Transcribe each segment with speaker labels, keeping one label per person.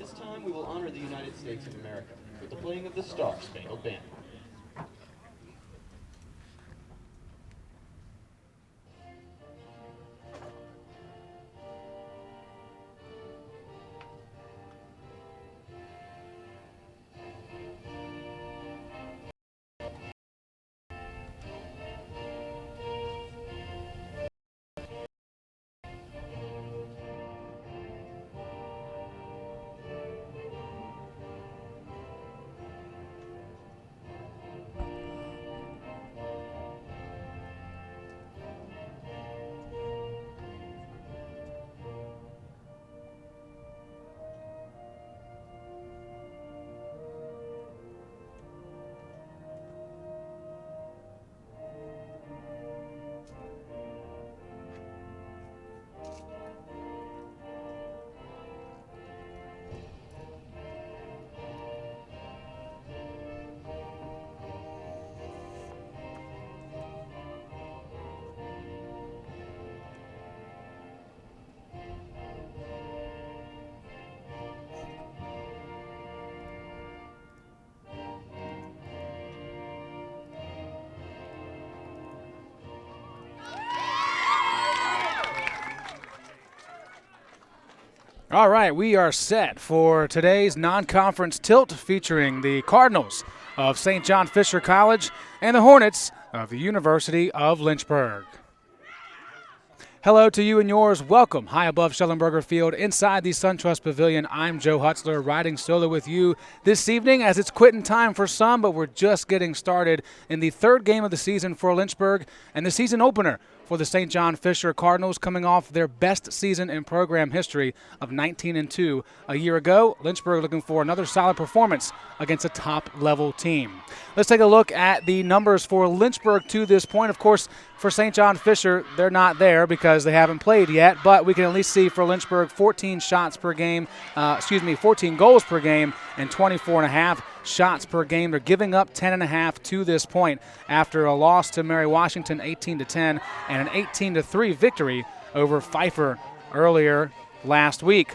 Speaker 1: this time we will honor the United States of America with the playing of the Star Spangled Banner.
Speaker 2: All right, we are set for today's non-conference tilt featuring the Cardinals of St. John Fisher College and the Hornets of the University of Lynchburg. Hello to you and yours. Welcome high above Shellenberger Field inside the SunTrust Pavilion. I'm Joe Hutzler riding solo with you this evening as it's quitting time for some, but we're just getting started in the third game of the season for Lynchburg and the season opener for the St. John Fisher Cardinals, coming off their best season in program history of 19-2 a year ago. Lynchburg looking for another solid performance against a top-level team. Let's take a look at the numbers for Lynchburg to this point. Of course, for St. John Fisher, they're not there because they haven't played yet, but we can at least see for Lynchburg 14 shots per game, 14 goals per game and 24.5 shots per game. They're giving up 10.5 to this point after a loss to Mary Washington 18-10 and an 18-3 victory over Pfeiffer earlier last week.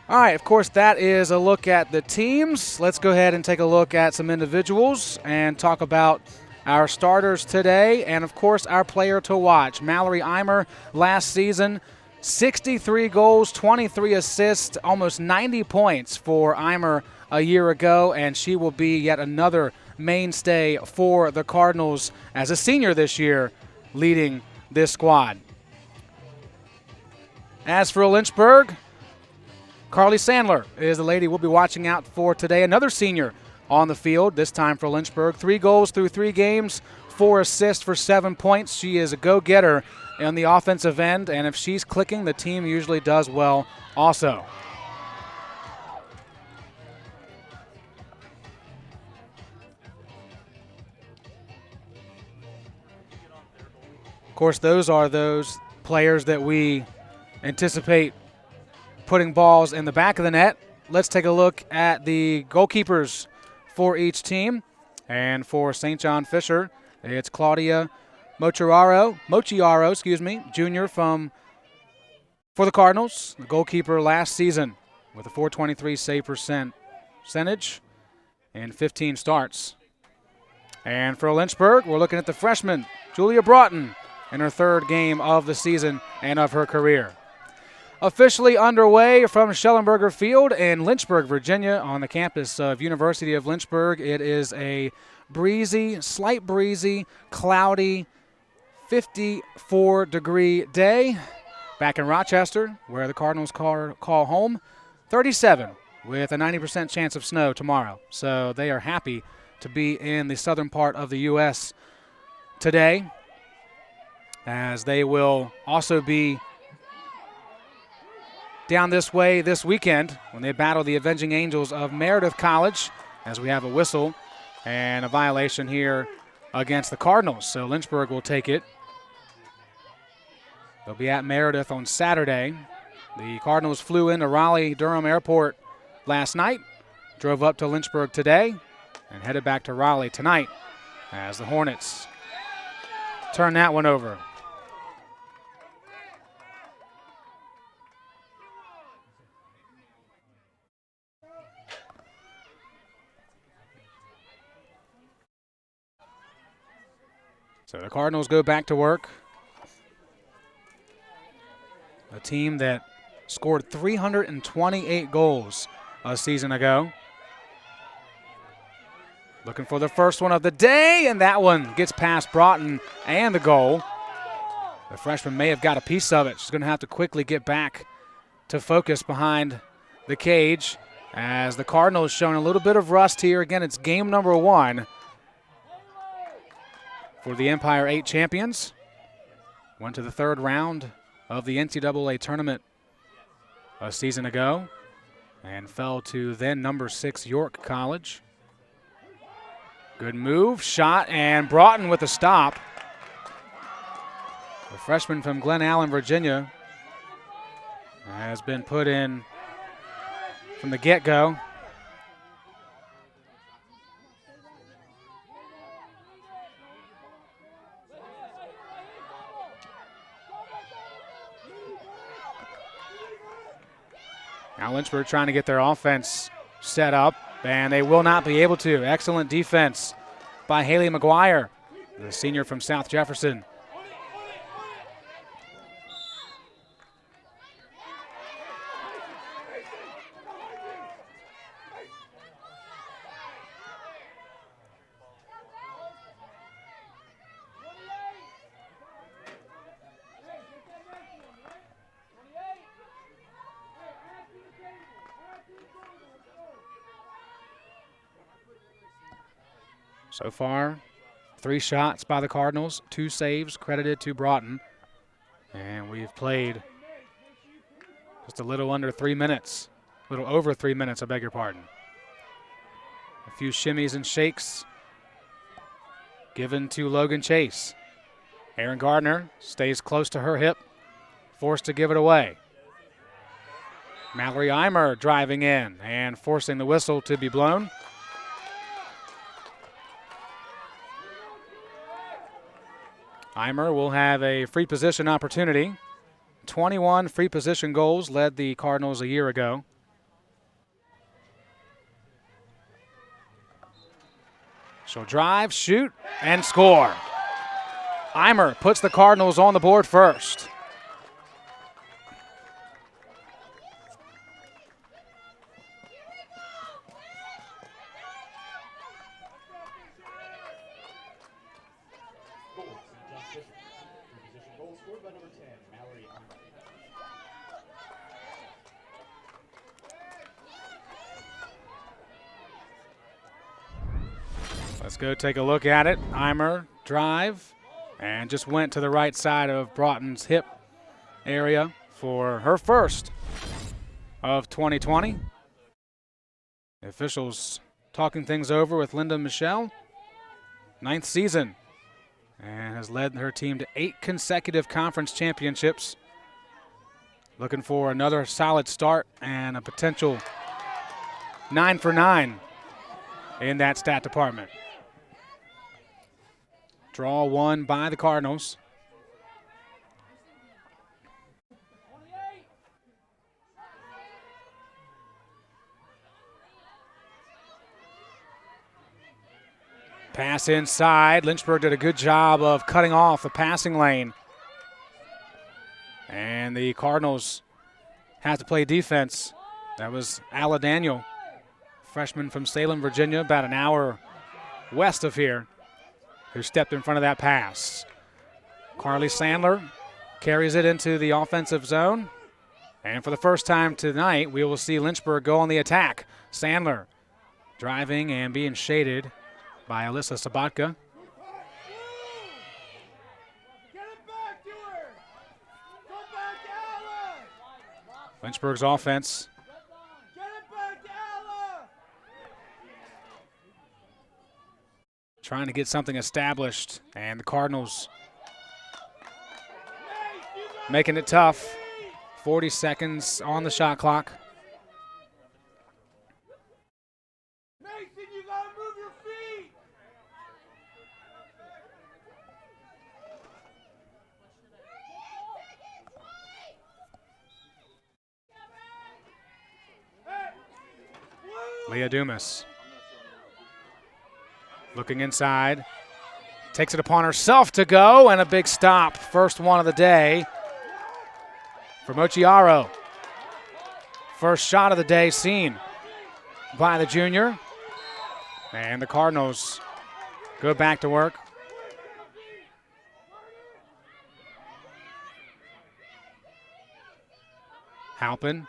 Speaker 2: All right, of course, that is a look at the teams. Let's go ahead and take a look at some individuals and talk about our starters today and, of course, our player to watch. Mallory Eimer last season, 63 goals, 23 assists, almost 90 points for Eimer a year ago, and she will be yet another mainstay for the Cardinals as a senior this year, leading this squad. As for Lynchburg, Carly Sandler is the lady we'll be watching out for today. Another senior on the field, this time for Lynchburg. 3 goals through 3 games, 4 assists for 7 points. She is a go-getter on the offensive end, and if she's clicking, the team usually does well also. Of course, those are those players that we anticipate putting balls in the back of the net. Let's take a look at the goalkeepers for each team. And for St. John Fisher, it's Claudia Mochiaro, junior for the Cardinals, the goalkeeper last season with a .423 save percentage and 15 starts. And for Lynchburg, we're looking at the freshman, Julia Broughton, in her 3rd game of the season and of her career. Officially underway from Shellenberger Field in Lynchburg, Virginia, on the campus of University of Lynchburg. It is a slight breezy, cloudy, 54-degree day. Back in Rochester, where the Cardinals call home, 37 with a 90% chance of snow tomorrow. So they are happy to be in the southern part of the U.S. today, as they will also be down this way this weekend when they battle the Avenging Angels of Meredith College, as we have a whistle and a violation here against the Cardinals. So Lynchburg will take it. They'll be at Meredith on Saturday. The Cardinals flew into Raleigh-Durham Airport last night, drove up to Lynchburg today, and headed back to Raleigh tonight as the Hornets turn that one over. So the Cardinals go back to work. A team that scored 328 goals a season ago. Looking for the first one of the day, and that one gets past Broughton and the goal. The freshman may have got a piece of it. She's going to have to quickly get back to focus behind the cage as the Cardinals showing a little bit of rust here. Again, it's game number 1 for the Empire 8 champions. Went to the 3rd round of the NCAA tournament a season ago and fell to then number 6 York College. Good move, shot, and Broughton with a stop. The freshman from Glen Allen, Virginia, has been put in from the get-go. Now Lynchburg trying to get their offense set up, and they will not be able to. Excellent defense by Haley McGuire, the senior from South Jefferson. So far, 3 shots by the Cardinals, 2 saves credited to Broughton. And we've played just a little under 3 minutes, a little over 3 minutes, I beg your pardon. A few shimmies and shakes given to Logan Chase. Aaron Gardner stays close to her hip, forced to give it away. Mallory Eimer driving in and forcing the whistle to be blown. Eimer will have a free position opportunity. 21 free position goals led the Cardinals a year ago. She'll drive, shoot, and score. Eimer puts the Cardinals on the board first. Let's go take a look at it. Eimer drive and just went to the right side of Broughton's hip area for her first of 2020. The officials talking things over with Linda Michelle. 9th season and has led her team to 8 consecutive conference championships. Looking for another solid start and a potential 9 for 9 in that stat department. Draw won by the Cardinals. Pass inside. Lynchburg did a good job of cutting off the passing lane. And the Cardinals have to play defense. That was Alla Daniel, freshman from Salem, Virginia, about an hour west of here, who stepped in front of that pass. Carly Sandler carries it into the offensive zone. And for the first time tonight, we will see Lynchburg go on the attack. Sandler driving and being shaded by Alyssa Sabatka. Lynchburg's offense trying to get something established, and the Cardinals making it tough. 40 seconds on the shot clock.
Speaker 3: Mason, you gotta move your feet.
Speaker 2: Leah Dumas looking inside. Takes it upon herself to go, and a big stop. First one of the day for Mochiaro. First shot of the day seen by the junior. And the Cardinals go back to work. Halpin.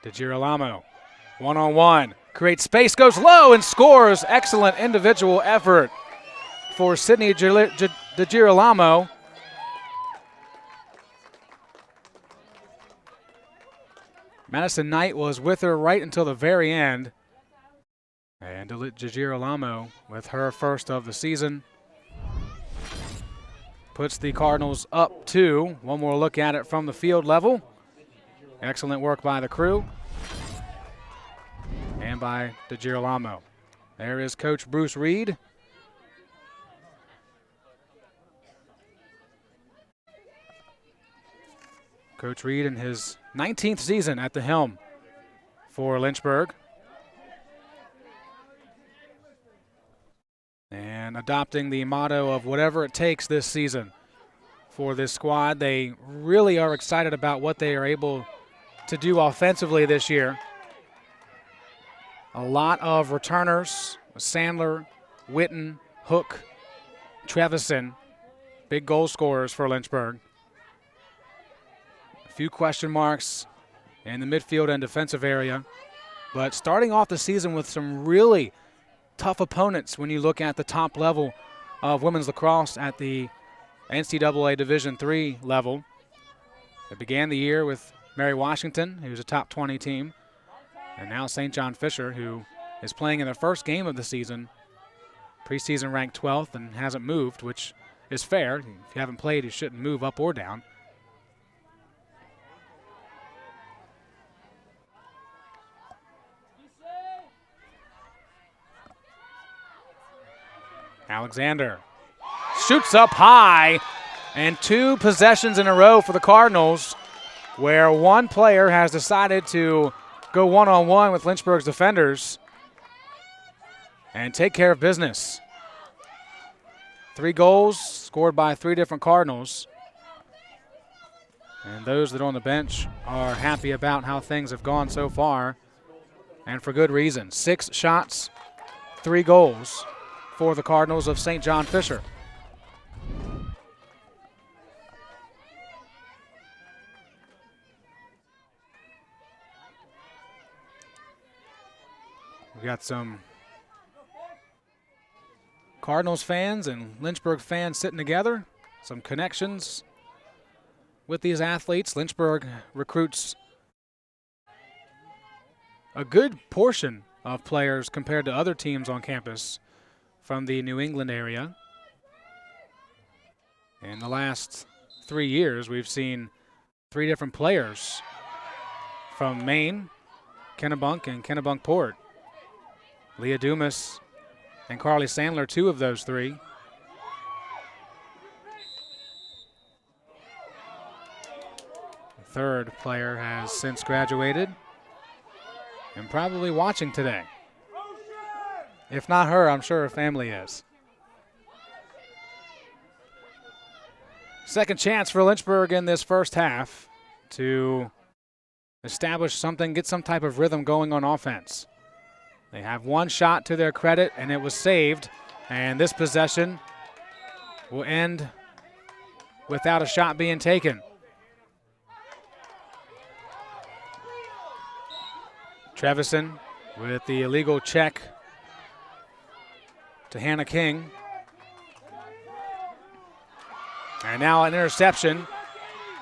Speaker 2: DeGirolamo, one-on-one, creates space, goes low and scores. Excellent individual effort for Sydney DeGirolamo. Madison Knight was with her right until the very end. And DeGirolamo, with her first of the season, puts the Cardinals up 2. One more look at it from the field level. Excellent work by the crew and by DeGirolamo. There is Coach Bruce Reed. Coach Reed in his 19th season at the helm for Lynchburg. And adopting the motto of whatever it takes this season for this squad. They really are excited about what they are able to do offensively this year. A lot of returners, Sandler, Witten, Hook, Trevison, big goal scorers for Lynchburg. A few question marks in the midfield and defensive area, but starting off the season with some really tough opponents when you look at the top level of women's lacrosse at the NCAA Division III level. It began the year with Mary Washington, who's a top 20 team, and now St. John Fisher, who is playing in their first game of the season, preseason ranked 12th and hasn't moved, which is fair. If you haven't played, you shouldn't move up or down. Alexander shoots up high, and 2 possessions in a row for the Cardinals, where one player has decided to go one-on-one with Lynchburg's defenders and take care of business. 3 goals scored by 3 different Cardinals. And those that are on the bench are happy about how things have gone so far, and for good reason. 6 shots, 3 goals for the Cardinals of St. John Fisher. We got some Cardinals fans and Lynchburg fans sitting together. Some connections with these athletes. Lynchburg recruits a good portion of players compared to other teams on campus from the New England area. In the last 3 years, we've seen 3 different players from Maine, Kennebunk, and Kennebunkport. Leah Dumas and Carly Sandler, 2 of those 3. The third player has since graduated and probably watching today. If not her, I'm sure her family is. Second chance for Lynchburg in this first half to establish something, get some type of rhythm going on offense. They have 1 shot to their credit, and it was saved. And this possession will end without a shot being taken. Trevison with the illegal check to Hannah King. And now an interception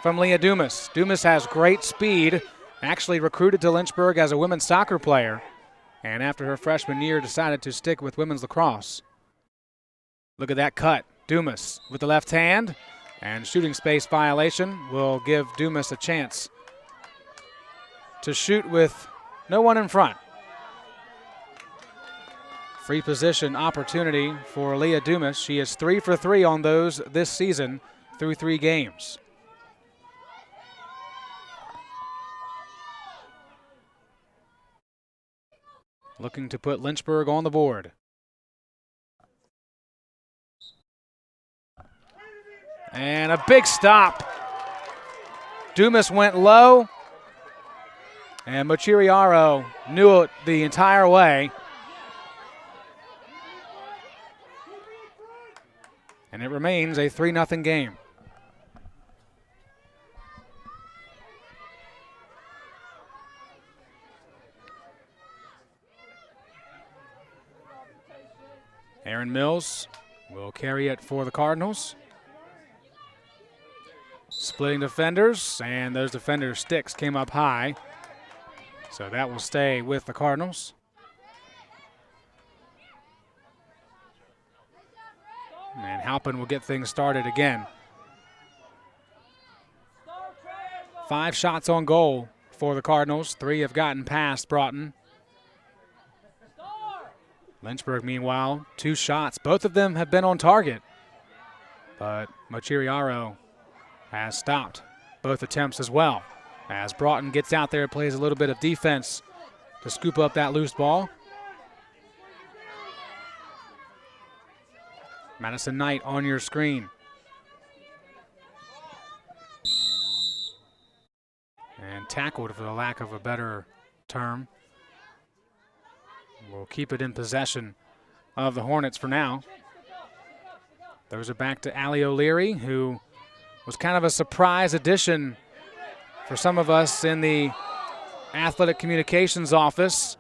Speaker 2: from Leah Dumas. Dumas has great speed, actually recruited to Lynchburg as a women's soccer player, and after her freshman year decided to stick with women's lacrosse. Look at that cut. Dumas with the left hand, and shooting space violation will give Dumas a chance to shoot with no one in front. Free position opportunity for Leah Dumas. She is 3 for 3 on those this season through 3 games. Looking to put Lynchburg on the board. And a big stop. Dumas went low, and Mochiriaro knew it the entire way. And it remains a 3-0 game. Aaron Mills will carry it for the Cardinals. Splitting defenders, and those defenders' sticks came up high. So that will stay with the Cardinals. And Halpin will get things started again. 5 shots on goal for the Cardinals. 3 have gotten past Broughton. Lynchburg, meanwhile, 2 shots. Both of them have been on target. But Mochiriaro has stopped both attempts as well. As Broughton gets out there, plays a little bit of defense to scoop up that loose ball. Madison Knight on your screen. And tackled for the lack of a better term. We'll keep it in possession of the Hornets for now. Those are back to Allie O'Leary, who was kind of a surprise addition for some of us in the athletic communications office.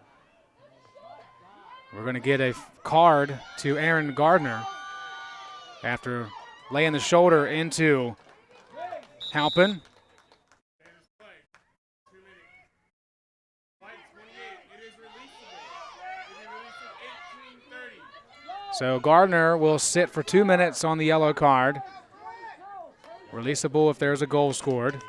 Speaker 2: We're going to get a card to Aaron Gardner after laying the shoulder into Halpin. So Gardner will sit for 2 minutes on the yellow card. Releasable if there's a goal scored.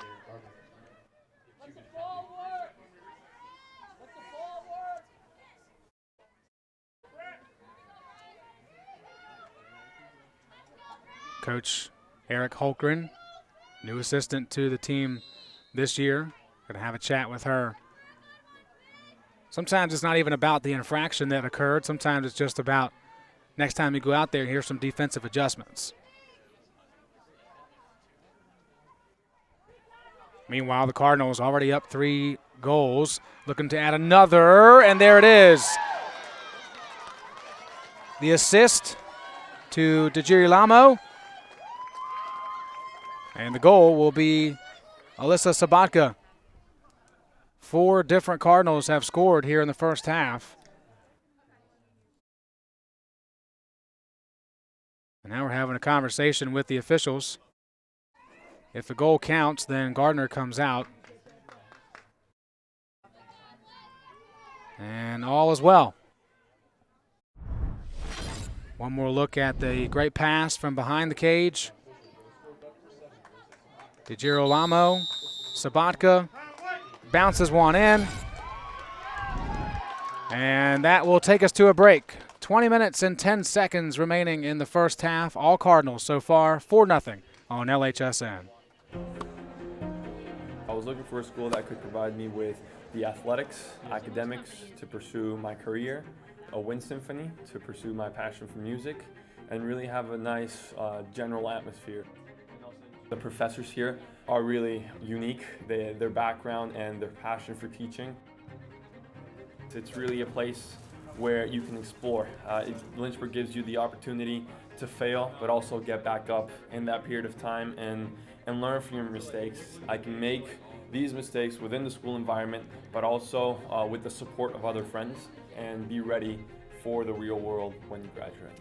Speaker 2: Coach Eric Holgren, new assistant to the team this year. Going to have a chat with her. Sometimes it's not even about the infraction that occurred. Sometimes it's just about next time you go out there, here's some defensive adjustments. Meanwhile, the Cardinals already up 3 goals, looking to add another, and there it is. The assist to DeGirolamo. And the goal will be Alyssa Sabatka. 4 different Cardinals have scored here in the first half. And now we're having a conversation with the officials. If the goal counts, then Gardner comes out. And all is well. One more look at the great pass from behind the cage. DeGirolamo, Sabatka bounces one in. And that will take us to a break. 20 minutes and 10 seconds remaining in the first half. All Cardinals so far, 4-0 on LHSN.
Speaker 4: I was looking for a school that could provide me with the athletics, academics to pursue my career, a wind symphony to pursue my passion for music, and really have a nice general atmosphere. The professors here are really unique, their background and their passion for teaching. It's really a place where you can explore. Lynchburg gives you the opportunity to fail, but also get back up in that period of time and learn from your mistakes. I can make these mistakes within the school environment, but also with the support of other friends, and be ready for the real world when you graduate.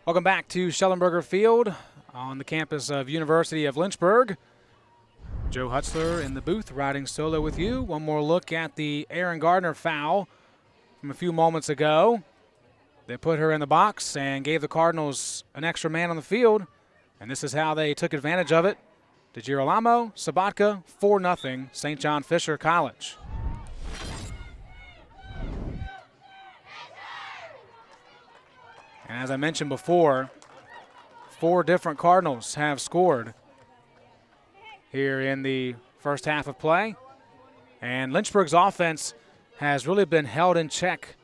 Speaker 2: Welcome back to Shellenberger Field on the campus of University of Lynchburg. Joe Hutzler in the booth riding solo with you. One more look at the Aaron Gardner foul from a few moments ago. They put her in the box and gave the Cardinals an extra man on the field, and this is how they took advantage of it. DeGirolamo, Sabatka, 4-0, St. John Fisher College. And as I mentioned before, 4 different Cardinals have scored here in the first half of play. And Lynchburg's offense has really been held in check,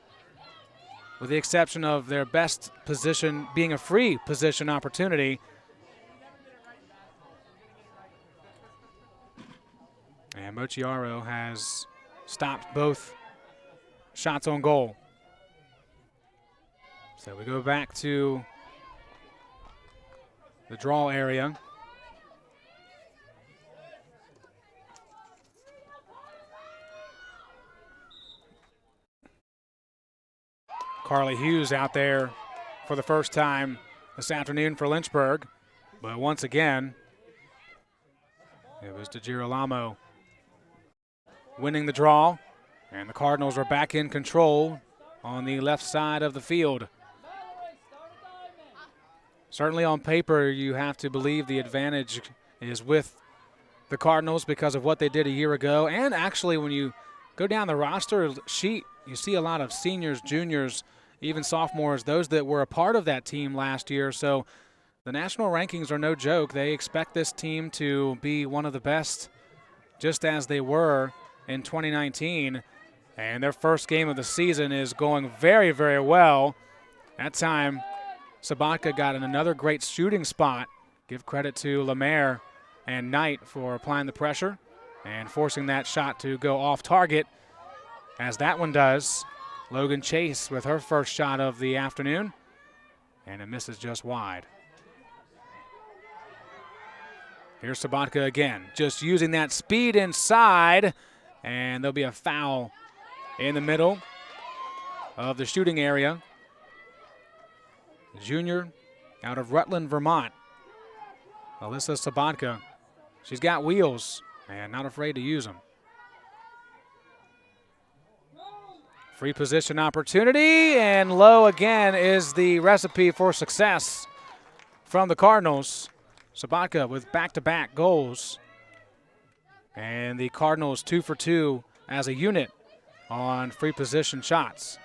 Speaker 2: with the exception of their best position being a free position opportunity. And Mochiaro has stopped both shots on goal. So we go back to the draw area. Carly Hughes out there for the first time this afternoon for Lynchburg. But once again, it was DeGirolamo winning the draw, and the Cardinals are back in control on the left side of the field. Certainly on paper, you have to believe the advantage is with the Cardinals because of what they did a year ago. And actually, when you go down the roster sheet, you see a lot of seniors, juniors, even sophomores, those that were a part of that team last year. So the national rankings are no joke. They expect this team to be one of the best, just as they were in 2019. And their first game of the season is going very, very well. That time, Sabatka got in another great shooting spot. Give credit to Lemaire and Knight for applying the pressure and forcing that shot to go off target, as that one does. Logan Chase with her first shot of the afternoon, and it misses just wide. Here's Sabatka again, just using that speed inside, and there'll be a foul in the middle of the shooting area. Junior out of Rutland, Vermont, Alyssa Sabatka. She's got wheels and not afraid to use them. Free position opportunity, and low again is the recipe for success from the Cardinals. Sabatka with back-to-back goals. And the Cardinals 2 for 2 as a unit on free position shots.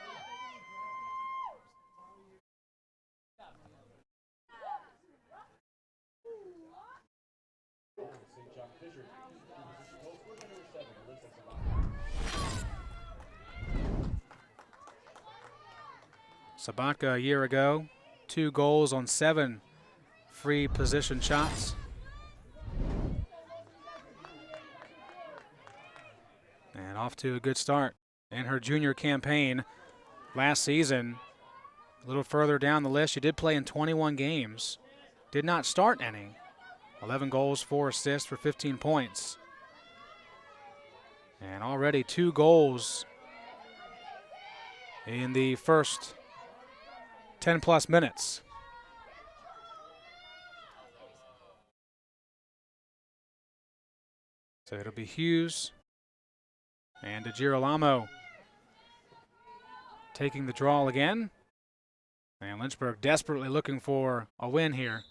Speaker 2: Sabatka a year ago, 2 goals on 7 free position shots. And off to a good start in her junior campaign last season. A little further down the list, she did play in 21 games. Did not start any. 11 goals, 4 assists for 15 points. And already 2 goals in the first 10-plus minutes. So it'll be Hughes and DeGirolamo taking the draw again. And Lynchburg desperately looking for a win here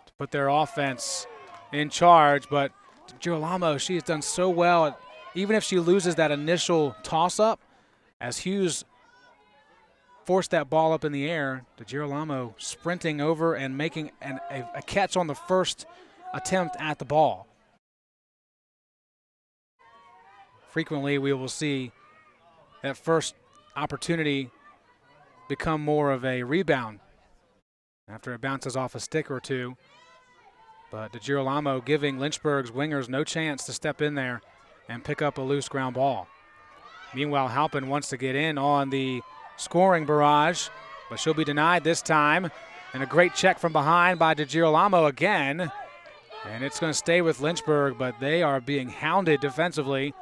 Speaker 2: to put their offense in charge. But DeGirolamo, she has done so well, even if she loses that initial toss-up, as Hughes forced that ball up in the air, DeGirolamo sprinting over and making a catch on the first attempt at the ball. Frequently, we will see that first opportunity become more of a rebound after it bounces off a stick or two. But DeGirolamo giving Lynchburg's wingers no chance to step in there and pick up a loose ground ball. Meanwhile, Halpin wants to get in on the scoring barrage, but she'll be denied this time. And a great check from behind by DeGirolamo again. And it's going to stay with Lynchburg, but they are being hounded defensively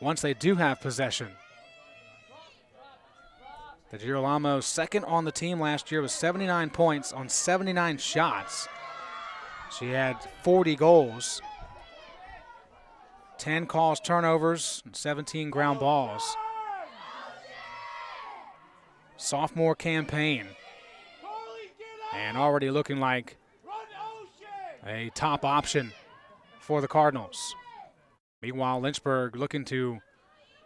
Speaker 2: once they do have possession. The Girolamo, second on the team last year with 79 points on 79 shots. She had 40 goals, 10 calls, turnovers, and 17 ground balls. Sophomore campaign, and already looking like a top option for the Cardinals. Meanwhile, Lynchburg looking to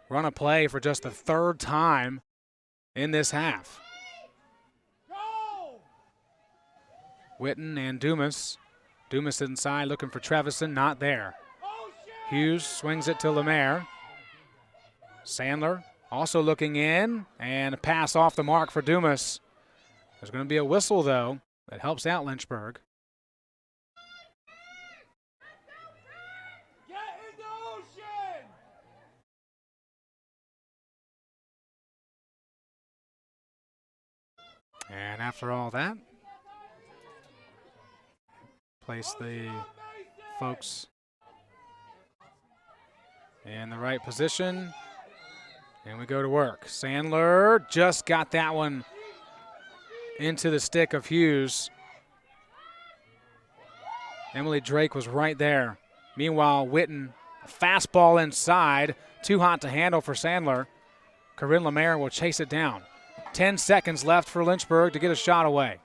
Speaker 2: run a play for just the third time in this half. Witten and Dumas. Dumas inside looking for Trevison, not there. Hughes swings it to Lemaire. Sandler also looking in, and a pass off the mark for Dumas. There's going to be a whistle, though, that helps out Lynchburg.
Speaker 3: Get in the ocean!
Speaker 2: And after all that, place the folks in the right position, and we go to work. Sandler just got that one into the stick of Hughes. Emily Drake was right there. Meanwhile, Witten, fastball inside, too hot to handle for Sandler. Corinne Lemaire will chase it down. 10 seconds left for Lynchburg to get a shot away.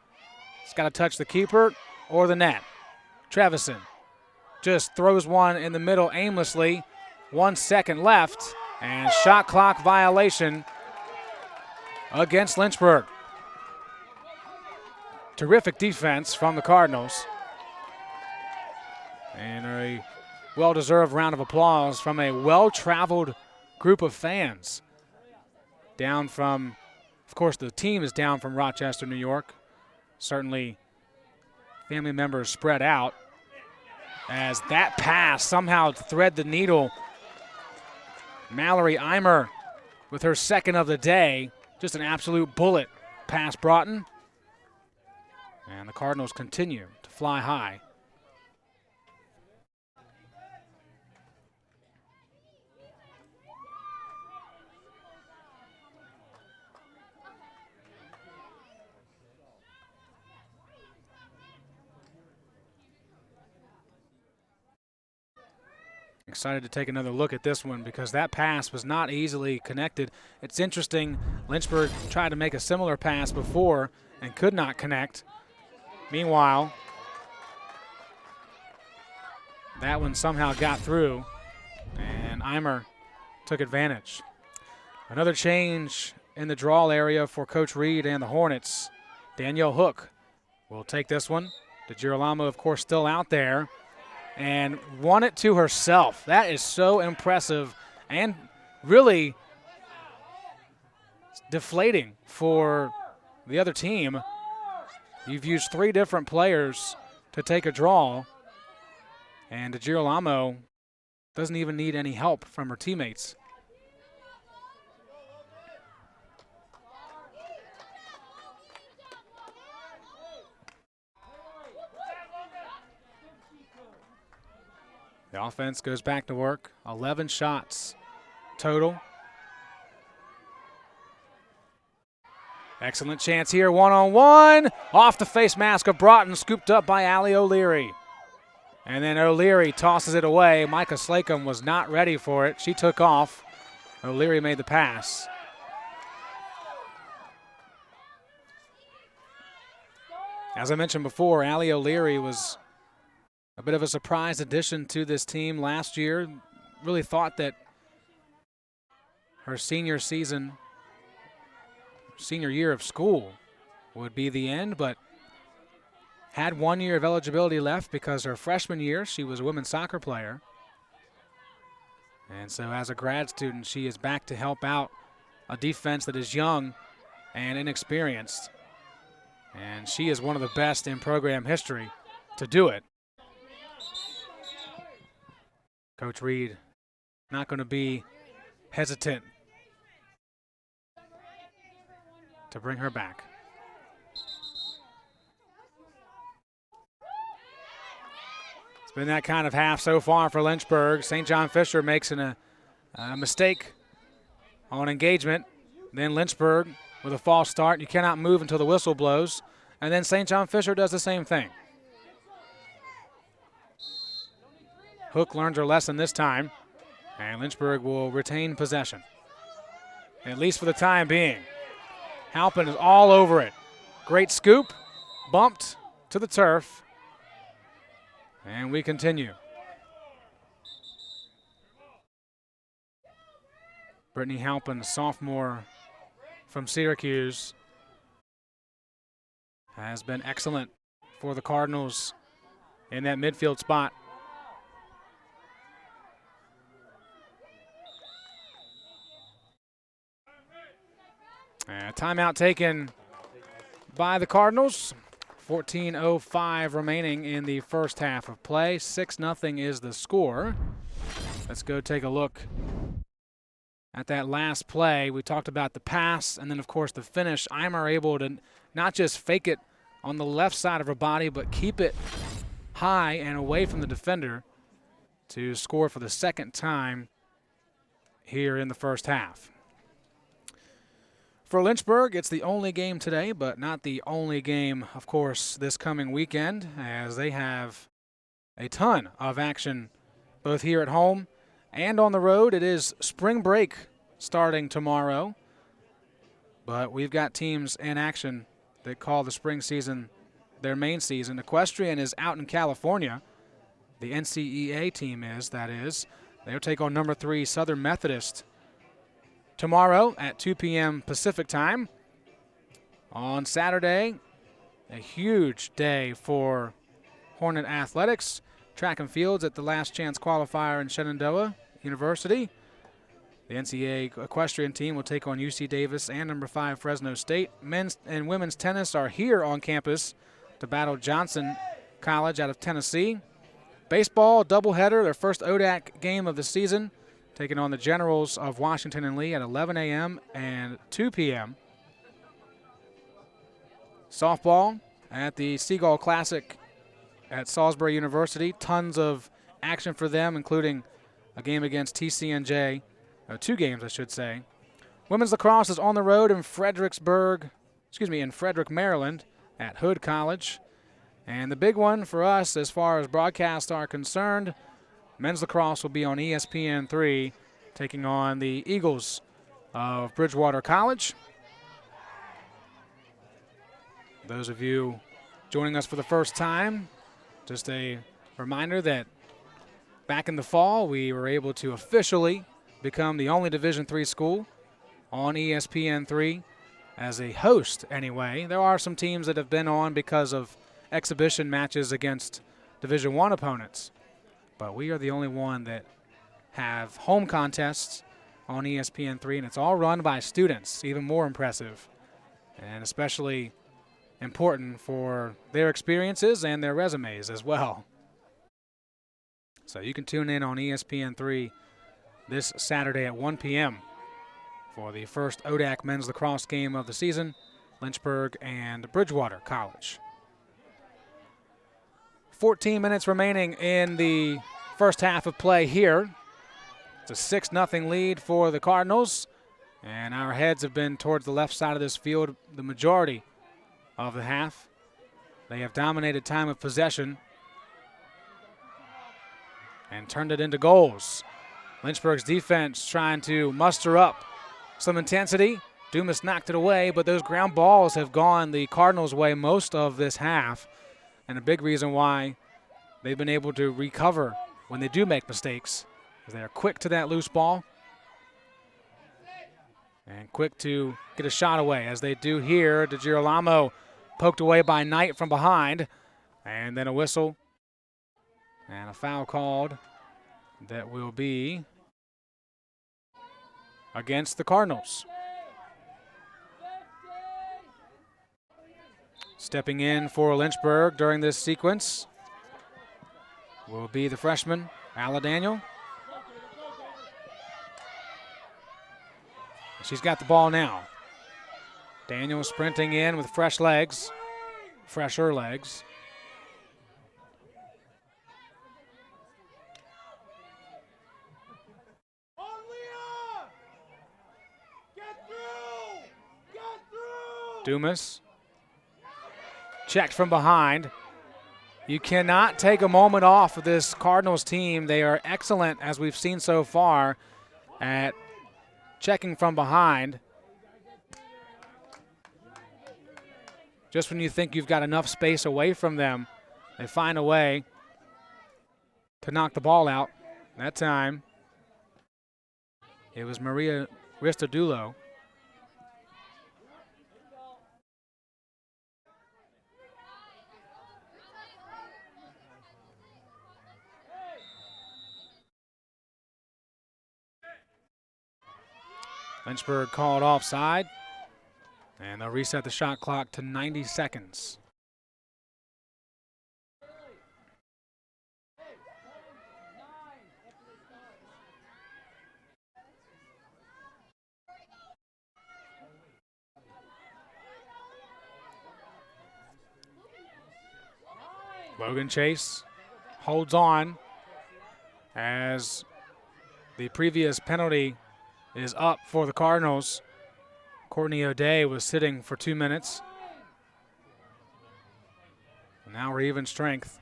Speaker 2: It's got to touch the keeper or the net. Trevison just throws one in the middle aimlessly. 1 second left, and shot clock violation against Lynchburg. Terrific defense from the Cardinals. And a well-deserved round of applause from a well-traveled group of fans. Down from, of course, the team is down from Rochester, New York. Certainly family members spread out as that pass somehow thread the needle. Mallory Eimer with her second of the day. Just an absolute bullet past Broughton. And the Cardinals continue to fly high. Excited to take another look at this one because that pass was not easily connected. It's interesting, Lynchburg tried to make a similar pass before and could not connect. Meanwhile, that one somehow got through, and Eimer took advantage. Another change in the draw area for Coach Reed and the Hornets. Danielle Hook will take this one. DeGirolamo, of course, still out there, and won it to herself. That is so impressive and really deflating for the other team. You've used 3 different players to take a draw, and DeGirolamo doesn't even need any help from her teammates. The offense goes back to work. 11 shots total. Excellent chance here, one-on-one. Off the face mask of Broughton, scooped up by Allie O'Leary. And then O'Leary tosses it away. Micah Slacum was not ready for it. She took off. O'Leary made the pass. As I mentioned before, Allie O'Leary was a bit of a surprise addition to this team last year. Really thought that her senior year of school would be the end, but had 1 year of eligibility left because her freshman year she was a women's soccer player. And so as a grad student, she is back to help out a defense that is young and inexperienced. And she is one of the best in program history to do it. Coach Reed not going to be hesitant to bring her back. It's been that kind of half so far for Lynchburg. St. John Fisher makes a mistake on engagement. Then Lynchburg with a false start. You cannot move until the whistle blows. And then St. John Fisher does the same thing. Hook learns her lesson this time, and Lynchburg will retain possession, at least for the time being. Halpin is all over it. Great scoop, bumped to the turf, and we continue. Brittany Halpin, sophomore from Syracuse, has been excellent for the Cardinals in that midfield spot. Timeout taken by the Cardinals. 14:05 remaining in the first half of play. 6-0 is the score. Let's go take a look at that last play. We talked about the pass and then, of course, the finish. Eimer able to not just fake it on the left side of her body, but keep it high and away from the defender to score for the second time here in the first half. For Lynchburg, it's the only game today, but not the only game, of course, this coming weekend, as they have a ton of action both here at home and on the road. It is spring break starting tomorrow, but we've got teams in action that call the spring season their main season. Equestrian is out in California. The NCEA team is, that is. They'll take on number 3 Southern Methodist tomorrow at 2 p.m. Pacific time. On Saturday, a huge day for Hornet Athletics. Track and fields at the last chance qualifier in Shenandoah University. The NCAA equestrian team will take on UC Davis and number 5 Fresno State. Men's and women's tennis are here on campus to battle Johnson College out of Tennessee. Baseball doubleheader, their first ODAC game of the season, taking on the Generals of Washington and Lee at 11 a.m. and 2 p.m. Softball at the Seagull Classic at Salisbury University. Tons of action for them, including a game against TCNJ, 2 games, I should say. Women's lacrosse is on the road in Frederick, Maryland at Hood College. And the big one for us as far as broadcasts are concerned, men's lacrosse will be on ESPN3, taking on the Eagles of Bridgewater College. Those of you joining us for the first time, just a reminder that back in the fall, we were able to officially become the only Division III school on ESPN3 as a host anyway. There are some teams that have been on because of exhibition matches against Division I opponents, but we are the only one that have home contests on ESPN3, and it's all run by students, even more impressive, and especially important for their experiences and their resumes as well. So you can tune in on ESPN3 this Saturday at 1 p.m. for the first ODAC men's lacrosse game of the season, Lynchburg and Bridgewater College. 14 minutes remaining in the first half of play here. It's a 6-0 lead for the Cardinals, and our heads have been towards the left side of this field the majority of the half. They have dominated time of possession and turned it into goals. Lynchburg's defense trying to muster up some intensity. Dumas knocked it away, but those ground balls have gone the Cardinals' way most of this half, and a big reason why they've been able to recover when they do make mistakes, is they are quick to that loose ball and quick to get a shot away, as they do here. DeGirolamo poked away by Knight from behind, and then a whistle and a foul called that will be against the Cardinals. Stepping in for Lynchburg during this sequence will be the freshman, Alla Daniel. She's got the ball now. Daniel sprinting in with fresher legs.
Speaker 3: On Leah! Get through! Get through!
Speaker 2: Dumas checked from behind. You cannot take a moment off of this Cardinals team. They are excellent, as we've seen so far, at checking from behind. Just when you think you've got enough space away from them, they find a way to knock the ball out. That time, it was Maria Ristadulo. Lynchburg called offside, and they'll reset the shot clock to 90 seconds. Logan Chase holds on as the previous penalty is up for the Cardinals. Courtney O'Day was sitting for 2 minutes. And now we're even strength.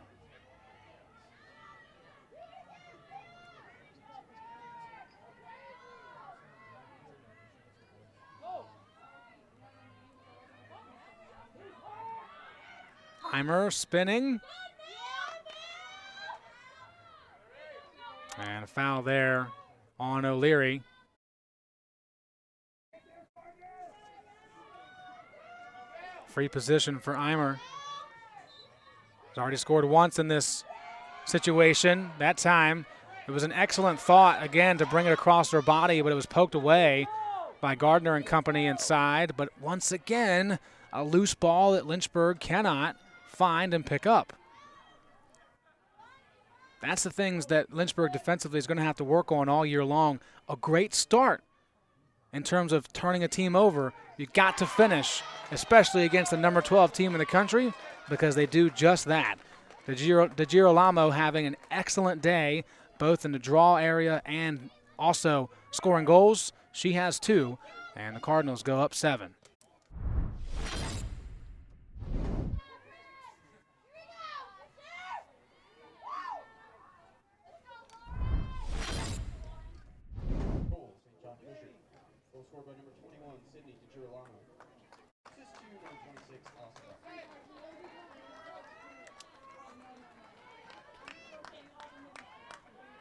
Speaker 2: Heimer spinning. And a foul there on O'Leary. Free position for Eimer. He's already scored once in this situation. That time, it was an excellent thought, again, to bring it across her body, but it was poked away by Gardner and company inside. But once again, a loose ball that Lynchburg cannot find and pick up. That's the things that Lynchburg defensively is going to have to work on all year long. A great start in terms of turning a team over. You got to finish, especially against the number 12 team in the country, because they do just that. De Girolamo having an excellent day, both in the draw area and also scoring goals. She has 2, and the Cardinals go up 7.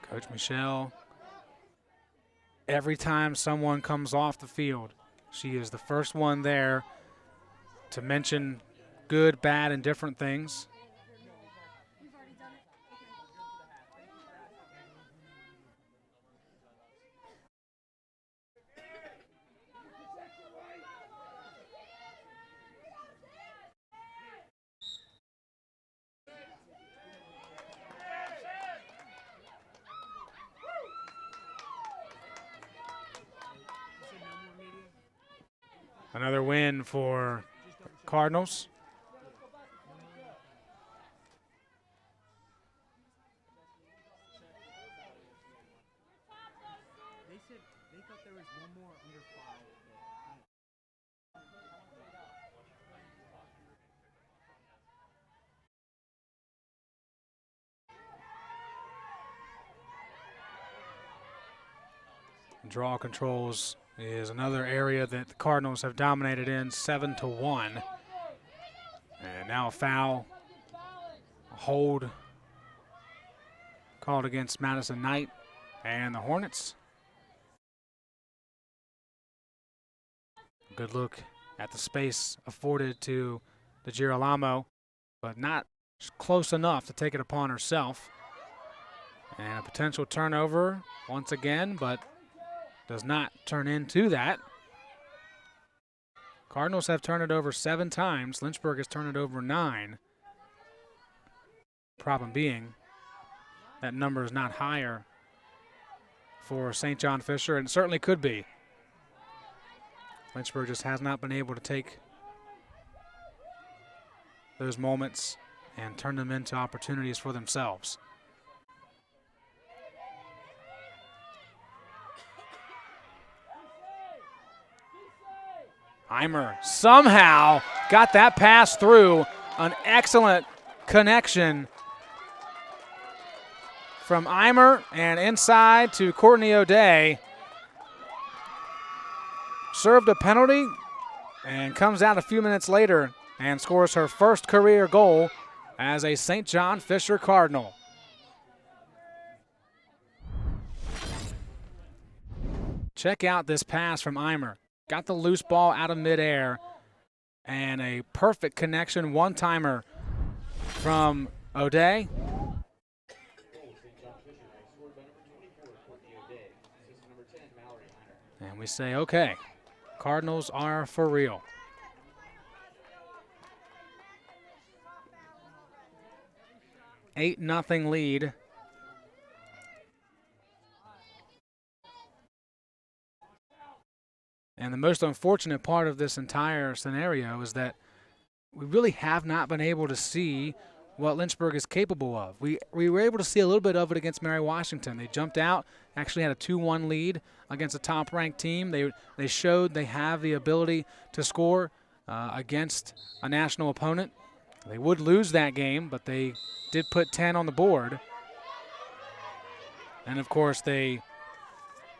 Speaker 2: Coach Michelle, every time someone comes off the field, she is the first one there to mention good, bad, and different things. Another win for Cardinals.
Speaker 3: They said they thought there was one more under 5.
Speaker 2: Draw controls is another area that the Cardinals have dominated in, 7-1. And now a foul, a hold called against Madison Knight and the Hornets. Good look at the space afforded to De Girolamo, but not close enough to take it upon herself. And a potential turnover once again, but does not turn into that. Cardinals have turned it over 7 times. Lynchburg has turned it over 9. Problem being, that number is not higher for St. John Fisher, and it certainly could be. Lynchburg just has not been able to take those moments and turn them into opportunities for themselves. Eimer somehow got that pass through. An excellent connection from Eimer and inside to Courtney O'Day. Served a penalty and comes out a few minutes later and scores her first career goal as a St. John Fisher Cardinal. Check out this pass from Eimer. Got the loose ball out of midair and a perfect connection, one-timer from O'Day. And we say, okay, Cardinals are for real. $8-0 lead. And the most unfortunate part of this entire scenario is that we really have not been able to see what Lynchburg is capable of. We were able to see a little bit of it against Mary Washington. They jumped out, actually had a 2-1 lead against a top-ranked team. They showed they have the ability to score against a national opponent. They would lose that game, but they did put 10 on the board. And, of course, they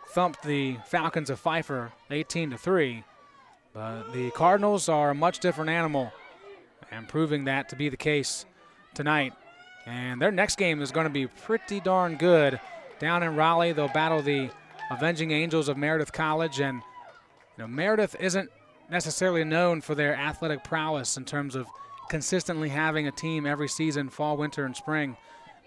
Speaker 2: thumped the Falcons of Pfeiffer 18-3. But the Cardinals are a much different animal, and proving that to be the case tonight. And their next game is going to be pretty darn good. Down in Raleigh, they'll battle the Avenging Angels of Meredith College. And Meredith isn't necessarily known for their athletic prowess in terms of consistently having a team every season, fall, winter, and spring,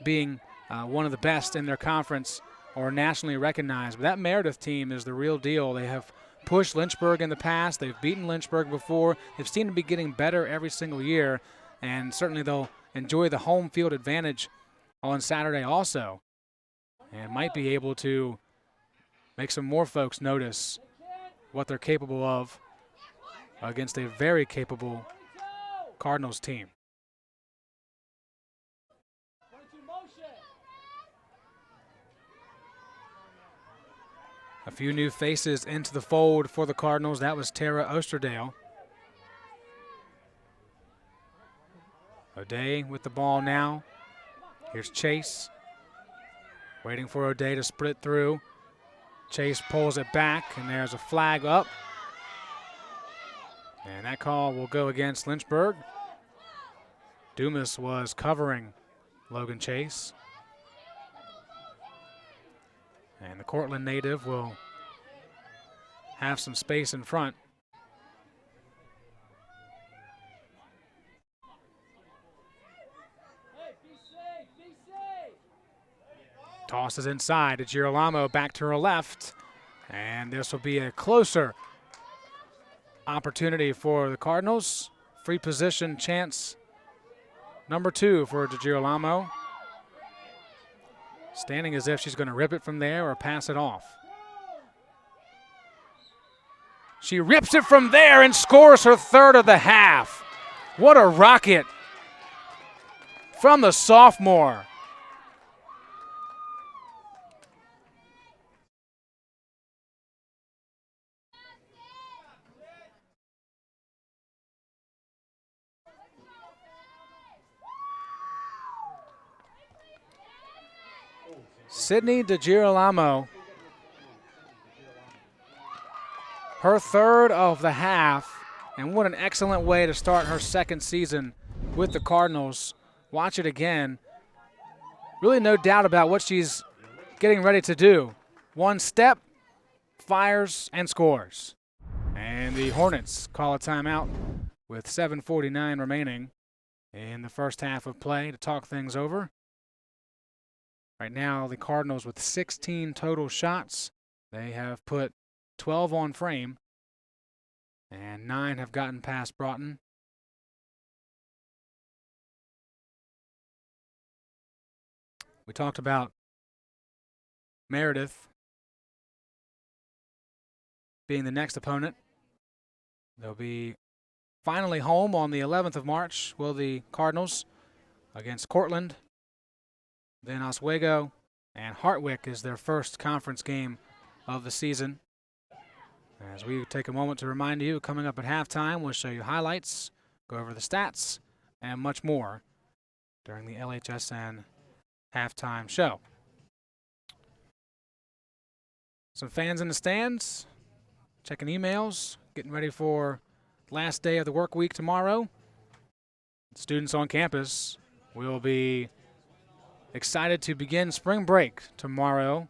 Speaker 2: being one of the best in their conference or nationally recognized. But that Meredith team is the real deal. They have pushed Lynchburg in the past. They've beaten Lynchburg before. They've seemed to be getting better every single year, and certainly they'll enjoy the home field advantage on Saturday also, and might be able to make some more folks notice what they're capable of against a very capable Cardinals team. A few new faces into the fold for the Cardinals. That was Tara Osterdale. O'Day with the ball now. Here's Chase. Waiting for O'Day to split through. Chase pulls it back, and there's a flag up. And that call will go against Lynchburg. Dumas was covering Logan Chase. And the Cortland native will have some space in front. Tosses inside to Girolamo, back to her left. And this will be a closer opportunity for the Cardinals. Free position chance number 2 for Girolamo. Standing as if she's going to rip it from there or pass it off. She rips it from there and scores her third of the half. What a rocket from the sophomore. Sydney DeGirolamo, her third of the half, and what an excellent way to start her second season with the Cardinals. Watch it again. Really no doubt about what she's getting ready to do. One step, fires, and scores. And the Hornets call a timeout with 7:49 remaining in the first half of play to talk things over. Right now, the Cardinals with 16 total shots. They have put 12 on frame, and 9 have gotten past Broughton. We talked about Meredith being the next opponent. They'll be finally home on the 11th of March, will the Cardinals, against Cortland. Then Oswego and Hartwick is their first conference game of the season. As we take a moment to remind you, coming up at halftime, we'll show you highlights, go over the stats, and much more during the LHSN halftime show. Some fans in the stands, checking emails, getting ready for last day of the work week tomorrow. Students on campus will be excited to begin spring break tomorrow.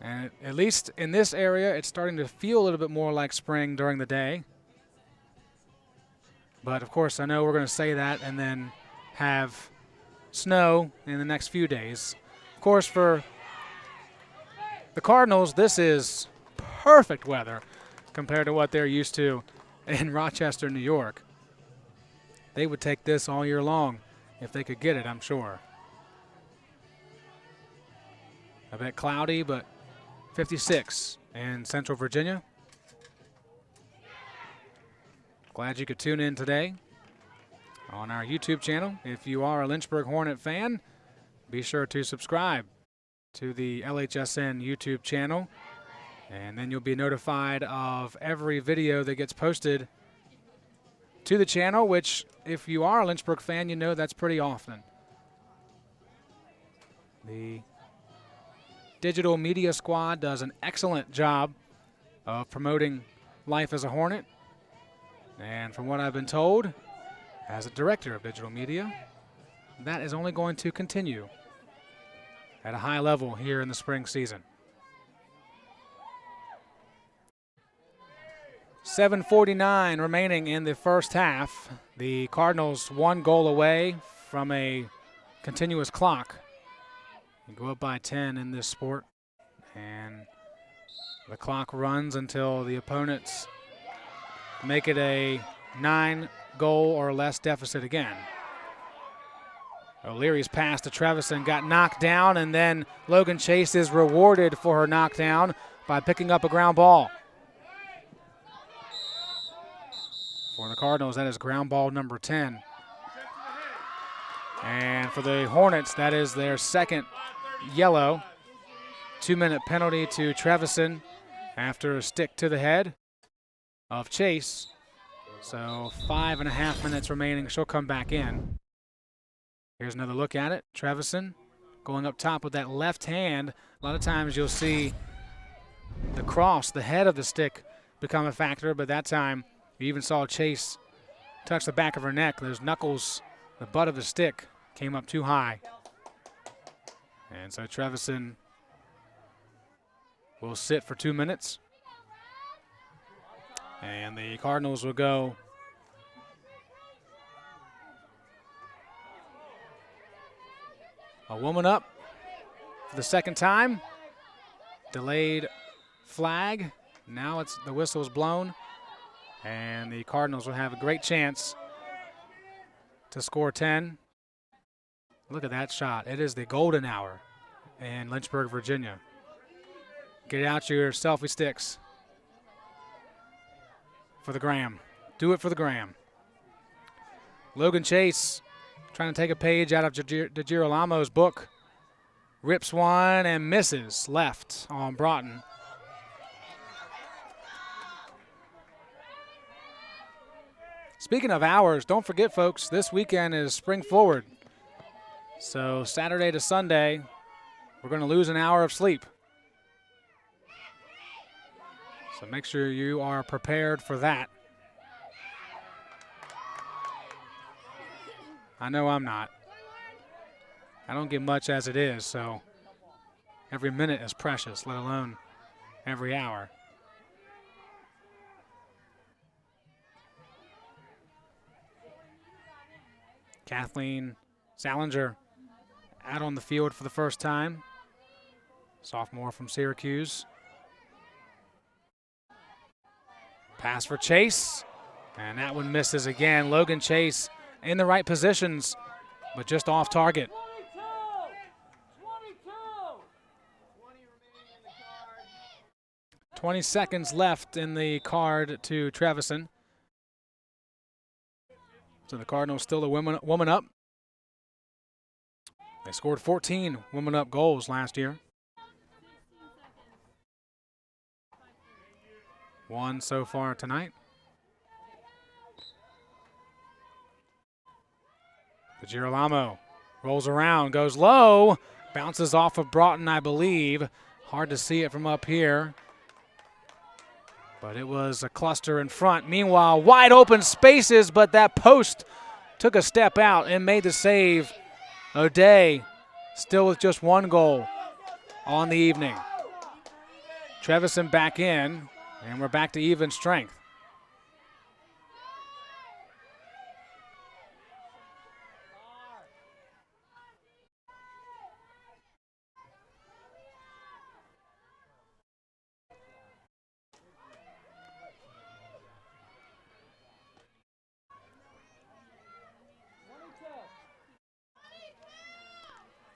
Speaker 2: And at least in this area, it's starting to feel a little bit more like spring during the day. But of course, I know we're going to say that and then have snow in the next few days. Of course, for the Cardinals, this is perfect weather compared to what they're used to in Rochester, New York. They would take this all year long if they could get it, I'm sure. A bit cloudy, but 56 in Central Virginia. Glad you could tune in today on our YouTube channel. If you are a Lynchburg Hornet fan, be sure to subscribe to the LHSN YouTube channel, and then you'll be notified of every video that gets posted to the channel, which if you are a Lynchburg fan, you know that's pretty often. The digital media squad does an excellent job of promoting life as a Hornet, and from what I've been told, as a director of digital media, that is only going to continue at a high level here in the spring season. 7:49 remaining in the first half. The Cardinals 1 goal away from a continuous clock. You go up by 10 in this sport, and the clock runs until the opponents make it a 9-goal or less deficit again. O'Leary's pass to Trevison got knocked down, and then Logan Chase is rewarded for her knockdown by picking up a ground ball. For the Cardinals, that is ground ball number 10. And for the Hornets, that is their second yellow. 2-minute penalty to Trevison after a stick to the head of Chase. So 5.5 minutes remaining. She'll come back in. Here's another look at it. Trevison going up top with that left hand. A lot of times you'll see the cross, the head of the stick, become a factor, but that time you even saw Chase touch the back of her neck. Those knuckles, the butt of the stick, came up too high. And so Trevison will sit for 2 minutes. And the Cardinals will go a woman up for the second time. Delayed flag. Now it's the whistle is blown, and the Cardinals will have a great chance to score 10. Look at that shot. It is the golden hour in Lynchburg, Virginia. Get out your selfie sticks for the gram. Do it for the gram. Logan Chase trying to take a page out of DeGirolamo's book. Rips one and misses left on Broughton. Speaking of hours, don't forget, folks, this weekend is Spring Forward. So Saturday to Sunday, we're going to lose an hour of sleep. So make sure you are prepared for that. I know I'm not. I don't get much as it is, so every minute is precious, let alone every hour. Kathleen Salinger out on the field for the first time. Sophomore from Syracuse. Pass for Chase, and that one misses again. Logan Chase in the right positions, but just off target. 20 seconds left in the card to Trevison. So the Cardinals still a woman up. They scored 14 woman up goals last year. One so far tonight. The Girolamo rolls around, goes low, bounces off of Broughton, I believe. Hard to see it from up here, but it was a cluster in front. Meanwhile, wide open spaces, but that post took a step out and made the save. O'Day still with just one goal on the evening. Trevison back in, and we're back to even strength.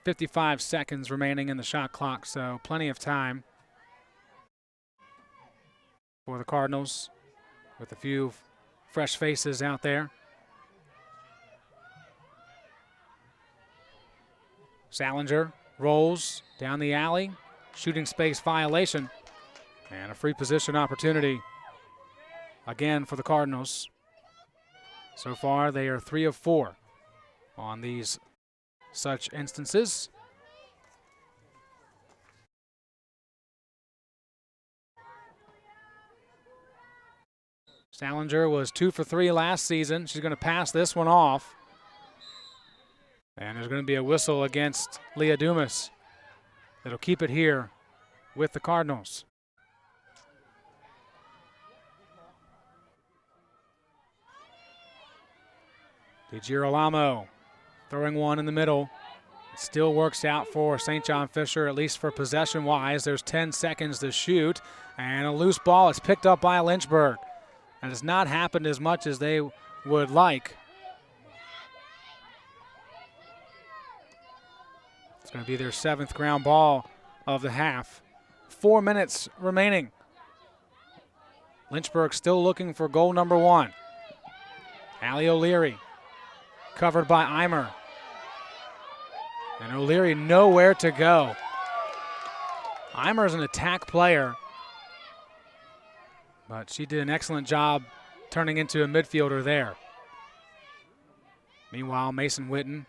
Speaker 2: .55 seconds remaining in the shot clock, so plenty of time for the Cardinals with a few fresh faces out there. Salinger rolls down the alley, shooting space violation, and a free position opportunity again for the Cardinals. So far, they are 3 of 4 on these such instances. Salinger was 2 for 3 last season. She's going to pass this one off. And there's going to be a whistle against Leah Dumas. That'll keep it here with the Cardinals. Di Girolamo throwing one in the middle. It still works out for St. John Fisher, at least for possession-wise. There's 10 seconds to shoot, and a loose ball is picked up by Lynchburg. That has not happened as much as they would like. It's going to be their 7th ground ball of the half. 4 minutes remaining. Lynchburg still looking for goal number 1. Allie O'Leary covered by Eimer. And O'Leary nowhere to go. Eimer is an attack player, but she did an excellent job turning into a midfielder there. Meanwhile, Mason Witten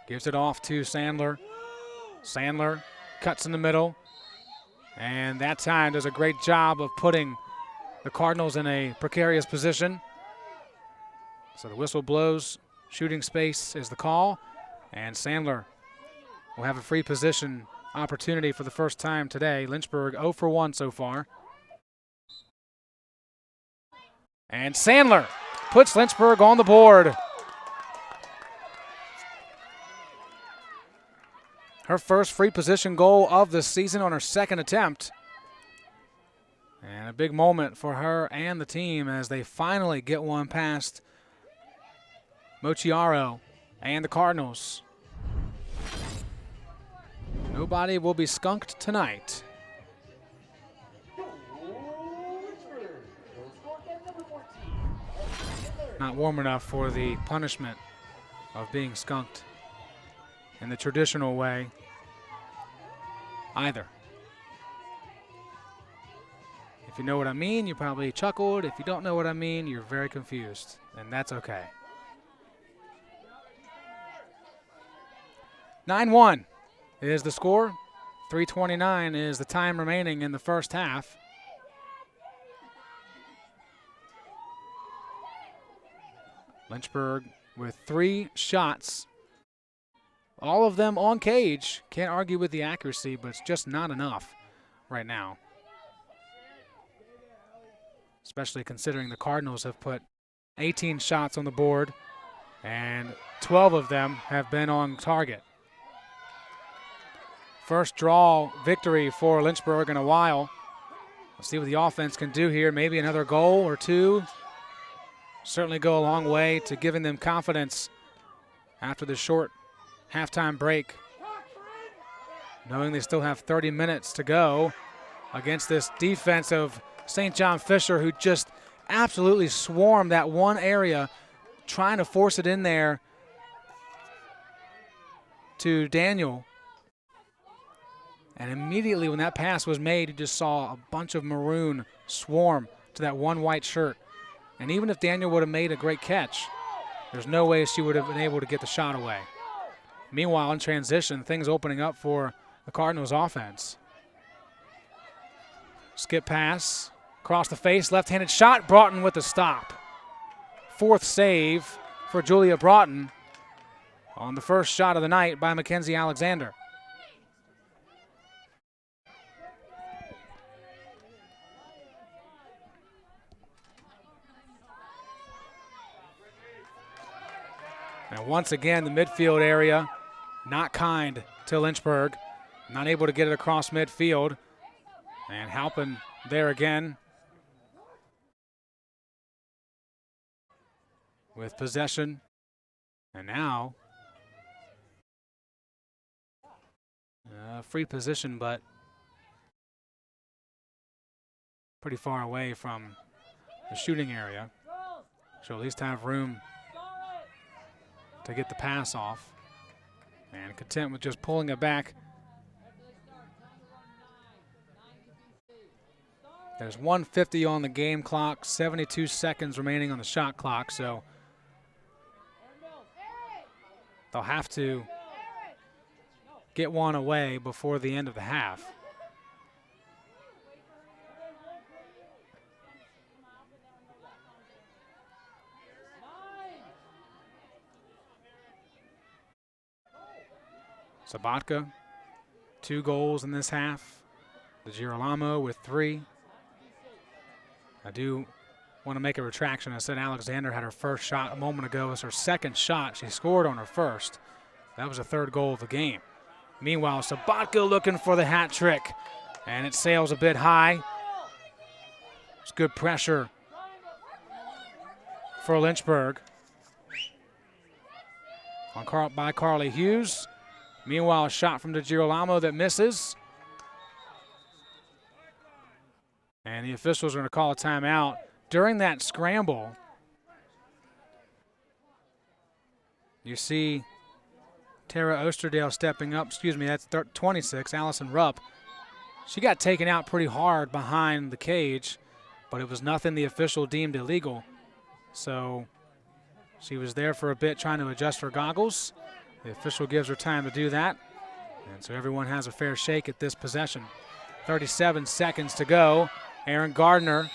Speaker 2: gives it off to Sandler. Sandler cuts in the middle, and that time does a great job of putting the Cardinals in a precarious position. So the whistle blows. Shooting space is the call, and Sandler will have a free position opportunity for the first time today. Lynchburg 0 for 1 so far. And Sandler puts Lynchburg on the board. Her first free position goal of the season on her 2nd attempt. And a big moment for her and the team as they finally get one past Mochiaro and the Cardinals. Nobody will be skunked tonight. Not warm enough for the punishment of being skunked in the traditional way either. If you know what I mean, you probably chuckled. If you don't know what I mean, you're very confused, and that's okay. 9-1 is the score. 3:29 is the time remaining in the first half. Lynchburg with 3 shots, all of them on cage. Can't argue with the accuracy, but it's just not enough right now, especially considering the Cardinals have put 18 shots on the board and 12 of them have been on target. First draw victory for Lynchburg in a while. Let's see what the offense can do here. Maybe another goal or 2. Certainly go a long way to giving them confidence after the short halftime break, knowing they still have 30 minutes to go against this defense of St. John Fisher, who just absolutely swarmed that one area, trying to force it in there to Daniel. And immediately when that pass was made, you just saw a bunch of maroon swarm to that one white shirt. And even if Daniel would have made a great catch, there's no way she would have been able to get the shot away. Meanwhile, in transition, things opening up for the Cardinals offense. Skip pass, across the face, left-handed shot, Broughton with the stop. Fourth save for Julia Broughton on the first shot of the night by Mackenzie Alexander. And once again, the midfield area not kind to Lynchburg. Not able to get it across midfield. And Halpin there again with possession. And now free position, but pretty far away from the shooting area. She'll at least have room to get the pass off. And content with just pulling it back. There's 1:50 on the game clock, 72 seconds remaining on the shot clock, so they'll have to get one away before the end of the half. Sabatka, 2 goals in this half. The Girolamo with 3. I do want to make a retraction. I said Alexander had her first shot a moment ago. It was her second shot. She scored on her first. That was the 3rd goal of the game. Meanwhile, Sabatka looking for the hat trick, and it sails a bit high. It's good pressure for Lynchburg by Carly Hughes. Meanwhile, a shot from the Girolamo that misses. And the officials are going to call a timeout. During that scramble, you see Tara Osterdale stepping up. Excuse me, that's 26, Allison Rupp. She got taken out pretty hard behind the cage, but it was nothing the official deemed illegal. So she was there for a bit trying to adjust her goggles. The official gives her time to do that. And so everyone has a fair shake at this possession. 37 seconds to go. Aaron Gardner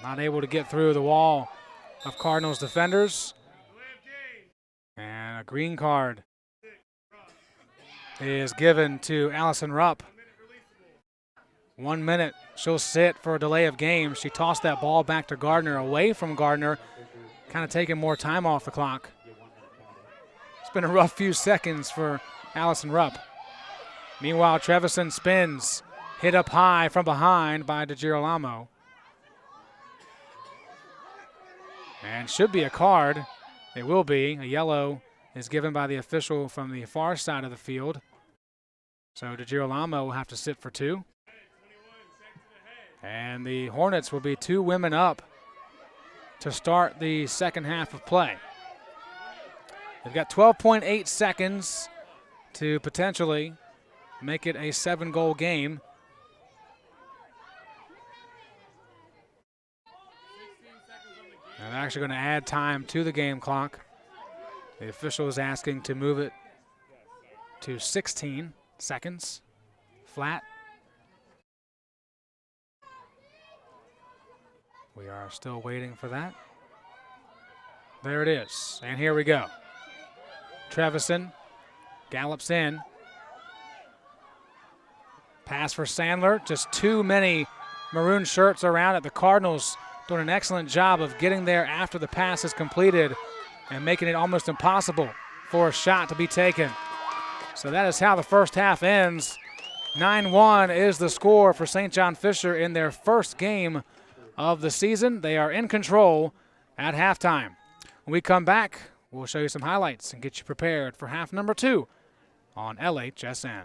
Speaker 2: not able to get through the wall of Cardinals defenders. And a green card is given to Allison Rupp. 1 minute. She'll sit for a delay of game. She tossed that ball back to Gardner, away from Gardner, kind of taking more time off the clock. It's been a rough few seconds for Allison Rupp. Meanwhile, Trevison spins, hit up high from behind by DeGirolamo. And should be a card. It will be. A yellow is given by the official from the far side of the field. So DeGirolamo will have to sit for 2. And the Hornets will be 2 women up to start the second half of play. They've got 12.8 seconds to potentially make it a 7-goal game. And they're actually going to add time to the game clock. The official is asking to move it to 16 seconds flat. We are still waiting for that. There it is, and here we go. Trevison gallops in. Pass for Sandler, just too many maroon shirts around it. The Cardinals doing an excellent job of getting there after the pass is completed and making it almost impossible for a shot to be taken. So that is how the first half ends. 9-1 is the score for St. John Fisher in their first game of the season. They are in control at halftime. When we come back, we'll show you some highlights and get you prepared for half number 2 on LHSN.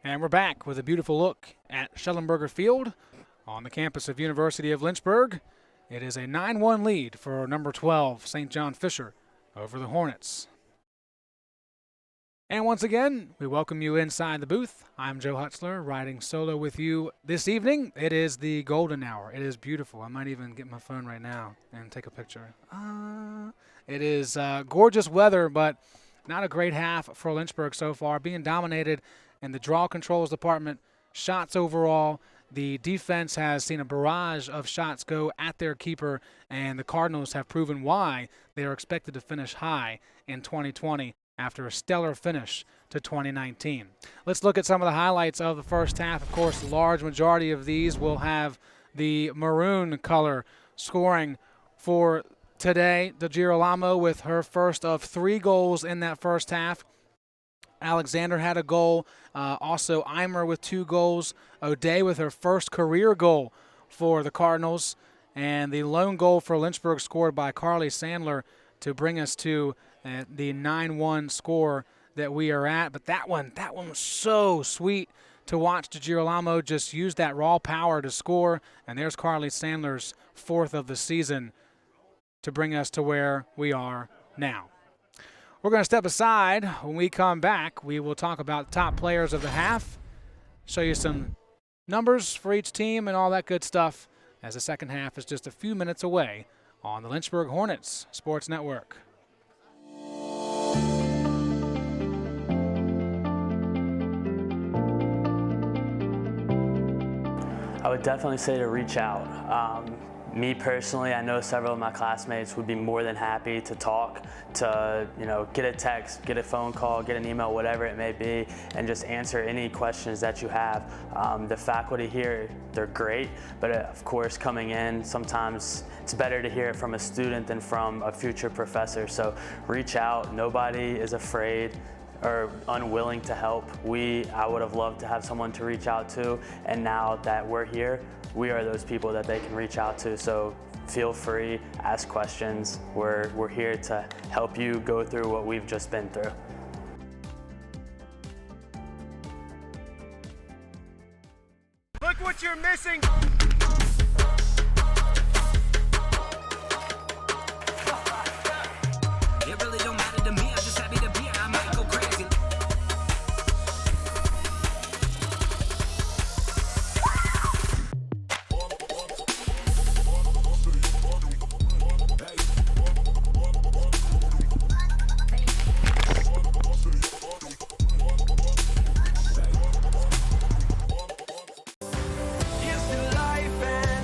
Speaker 2: And we're back with a beautiful look at Shellenberger Field on the campus of University of Lynchburg. It is a 9-1 lead for number 12, St. John Fisher, over the Hornets. And once again, we welcome you inside the booth. I'm Joe Hutzler, riding solo with you this evening. It is the golden hour. It is beautiful. I might even get my phone right now and take a picture. It is gorgeous weather, but not a great half for Lynchburg so far, being dominated in the draw controls department, shots overall. The defense has seen a barrage of shots go at their keeper, and the Cardinals have proven why they are expected to finish high in 2020 after a stellar finish to 2019. Let's look at some of the highlights of the first half. Of course, the large majority of these will have the maroon color scoring for today. DeGirolamo with her first of 3 goals in that first half. Alexander had a goal. Also, Eimer with 2 goals. O'Day with her first career goal for the Cardinals. And the lone goal for Lynchburg scored by Carly Sandler to bring us to the 9-1 score that we are at. But that one was so sweet to watch. DeGirolamo just use that raw power to score. And there's Carly Sandler's 4th of the season to bring us to where we are now. We're going to step aside. When we come back, we will talk about the top players of the half, show you some numbers for each team and all that good stuff, as the second half is just a few minutes away on the Lynchburg Hornets Sports Network.
Speaker 5: I would definitely say to reach out. Me personally, I know several of my classmates would be more than happy to talk, to get a text, get a phone call, get an email, whatever it may be, and just answer any questions that you have. The faculty here, they're great, but of course coming in, sometimes it's better to hear it from a student than from a future professor. So reach out. Nobody is afraid or unwilling to help. I would have loved to have someone to reach out to, and now that we're here, we are those people that they can reach out to. So feel free, ask questions. We're here to help you go through what we've just been through.
Speaker 3: Look what you're missing.
Speaker 6: It really don't matter to me, I'm just happy to be here, I might go crazy. Here's to life and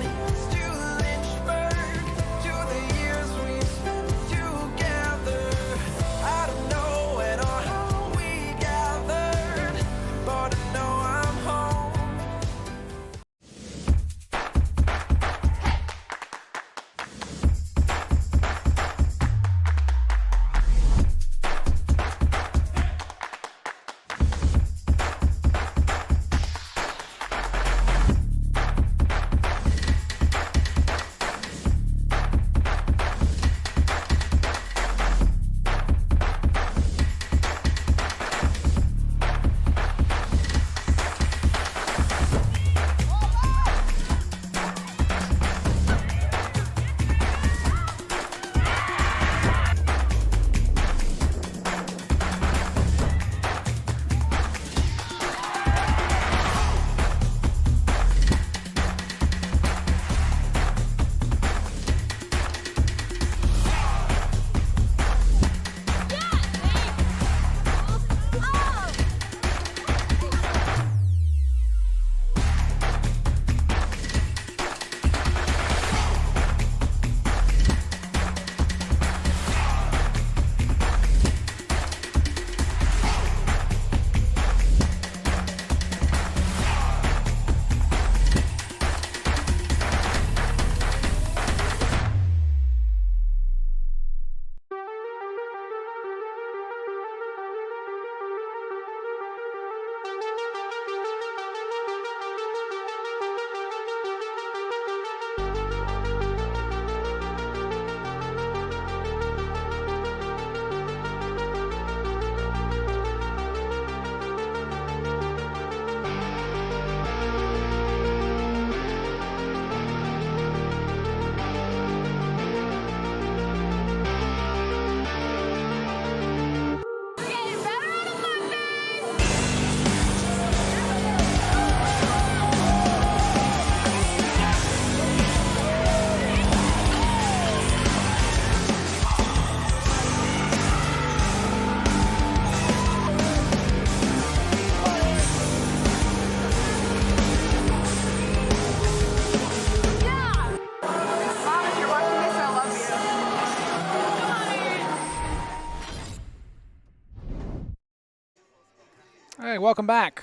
Speaker 2: right, welcome back.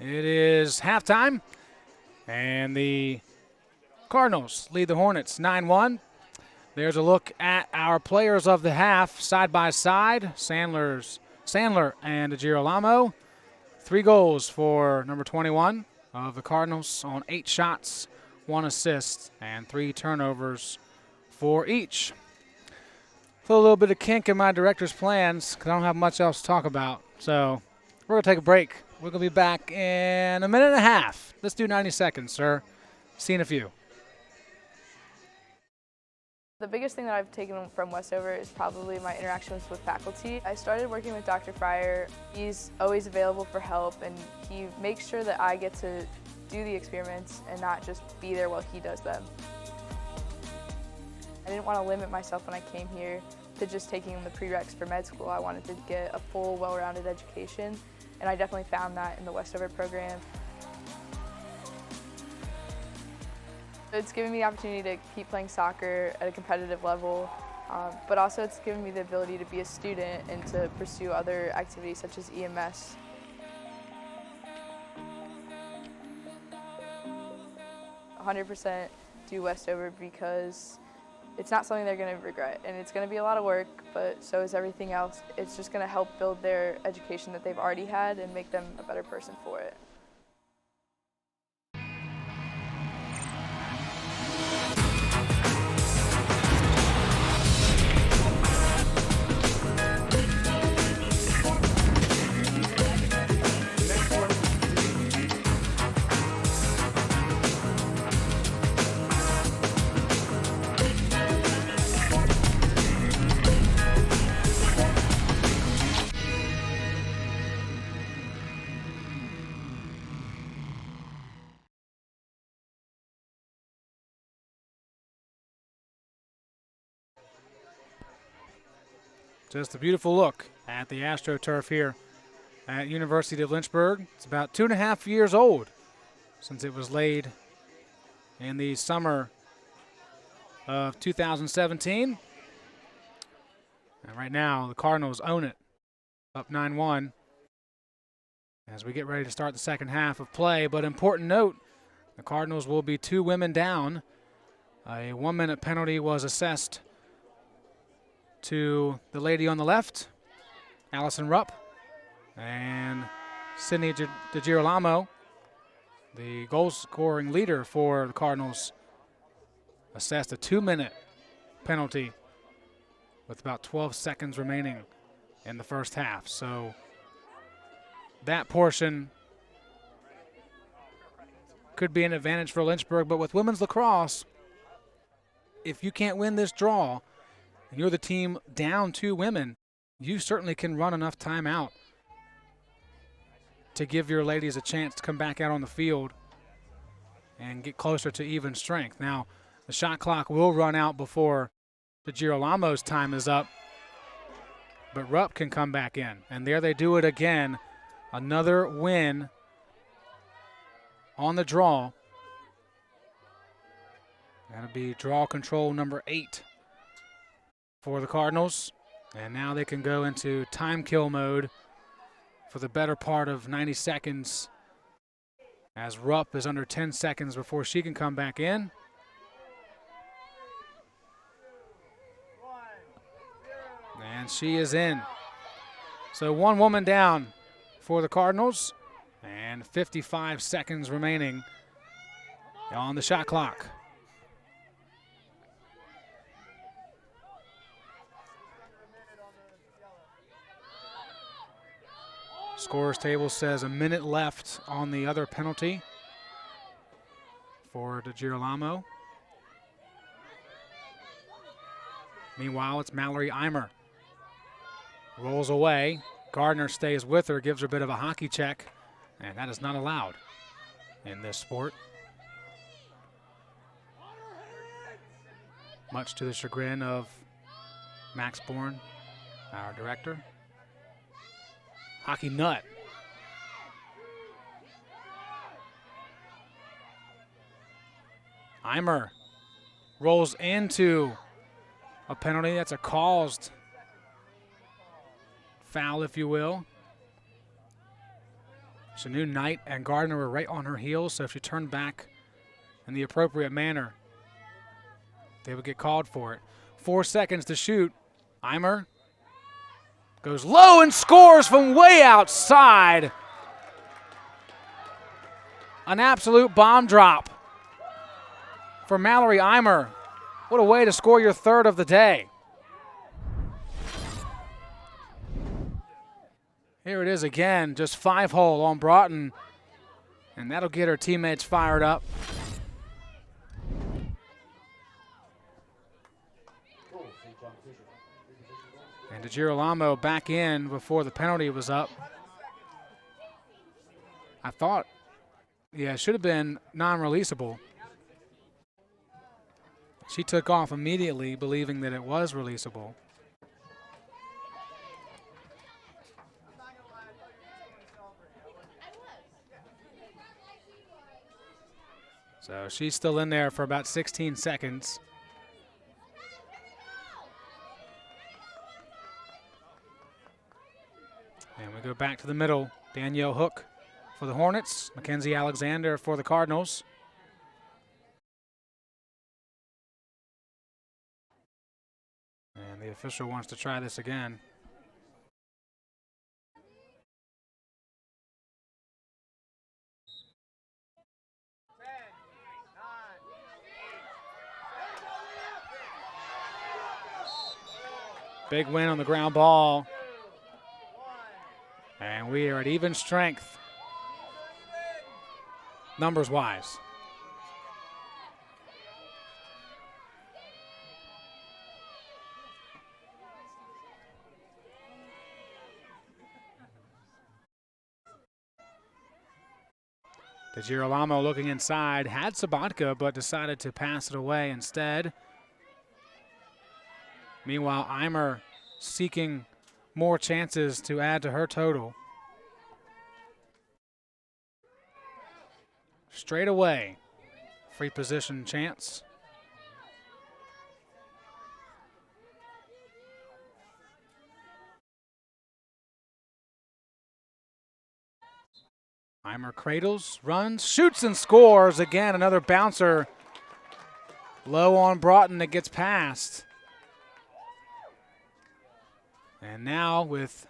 Speaker 2: It is halftime, and the Cardinals lead the Hornets 9-1. There's a look at our players of the half, side by side. Sandler and Girolamo. 3 goals for number 21 of the Cardinals on 8 shots, 1 assist, and 3 turnovers for each. Put a little bit of kink in my director's plans because I don't have much else to talk about. So we're going to take a break. We're going to be back in a minute and a half. Let's do 90 seconds, sir. See you in a few.
Speaker 7: The biggest thing that I've taken from Westover is probably my interactions with faculty. I started working with Dr. Fryer. He's always available for help, and he makes sure that I get to do the experiments and not just be there while he does them. I didn't want to limit myself when I came here to just taking the prereqs for med school. I wanted to get a full, well-rounded education, and I definitely found that in the Westover program. It's given me the opportunity to keep playing soccer at a competitive level, but also it's given me the ability to be a student and to pursue other activities such as EMS. I 100% do Westover because it's not something they're going to regret, and it's going to be a lot of work, but so is everything else. It's just going to help build their education that they've already had and make them a better person for it.
Speaker 2: Just a beautiful look at the AstroTurf here at University of Lynchburg. It's about 2.5 years old since it was laid in the summer of 2017. And right now, the Cardinals own it, up 9-1 as we get ready to start the second half of play. But important note, the Cardinals will be 2 women down. A 1-minute penalty was assessed to the lady on the left, Allison Rupp, and Sydney DiGirolamo, the goal-scoring leader for the Cardinals, assessed a 2-minute penalty with about 12 seconds remaining in the first half. So that portion could be an advantage for Lynchburg, but with women's lacrosse, if you can't win this draw, and you're the team down 2 women, you certainly can run enough time out to give your ladies a chance to come back out on the field and get closer to even strength. Now, the shot clock will run out before the Girolamo's time is up, but Rupp can come back in. And there they do it again. Another win on the draw. That'll be draw control number 8. For the Cardinals, and now they can go into time kill mode for the better part of 90 seconds as Rupp is under 10 seconds before she can come back in. And she is in. So 1 woman down for the Cardinals and 55 seconds remaining on the shot clock. Scorer's table says a minute left on the other penalty for DiGirolamo. Meanwhile, it's Mallory Eimer. Rolls away. Gardner stays with her, gives her a bit of a hockey check, and that is not allowed in this sport. Much to the chagrin of Max Bourne, our director. Hockey nut. Eimer rolls into a penalty. That's a caused foul, if you will. She knew Knight and Gardner were right on her heels, so if she turned back in the appropriate manner, they would get called for it. 4 seconds to shoot. Eimer goes low and scores from way outside. An absolute bomb drop for Mallory Eimer. What a way to score your third of the day. Here it is again, just 5-hole on Broughton, and that'll get her teammates fired up. And DeGirolamo back in before the penalty was up. I thought, yeah, it should have been non-releasable. She took off immediately, believing that it was releasable. So she's still in there for about 16 seconds. And we go back to the middle. Danielle Hook for the Hornets. Mackenzie Alexander for the Cardinals. And the official wants to try this again. Big win on the ground ball. And we are at even strength, numbers-wise. DeGirolamo looking inside, had Sabatka, but decided to pass it away instead. Meanwhile, Eimer seeking more chances to add to her total. Straight away, free position chance. Eimer cradles, runs, shoots and scores. Again, another bouncer low on Broughton that gets past. And now with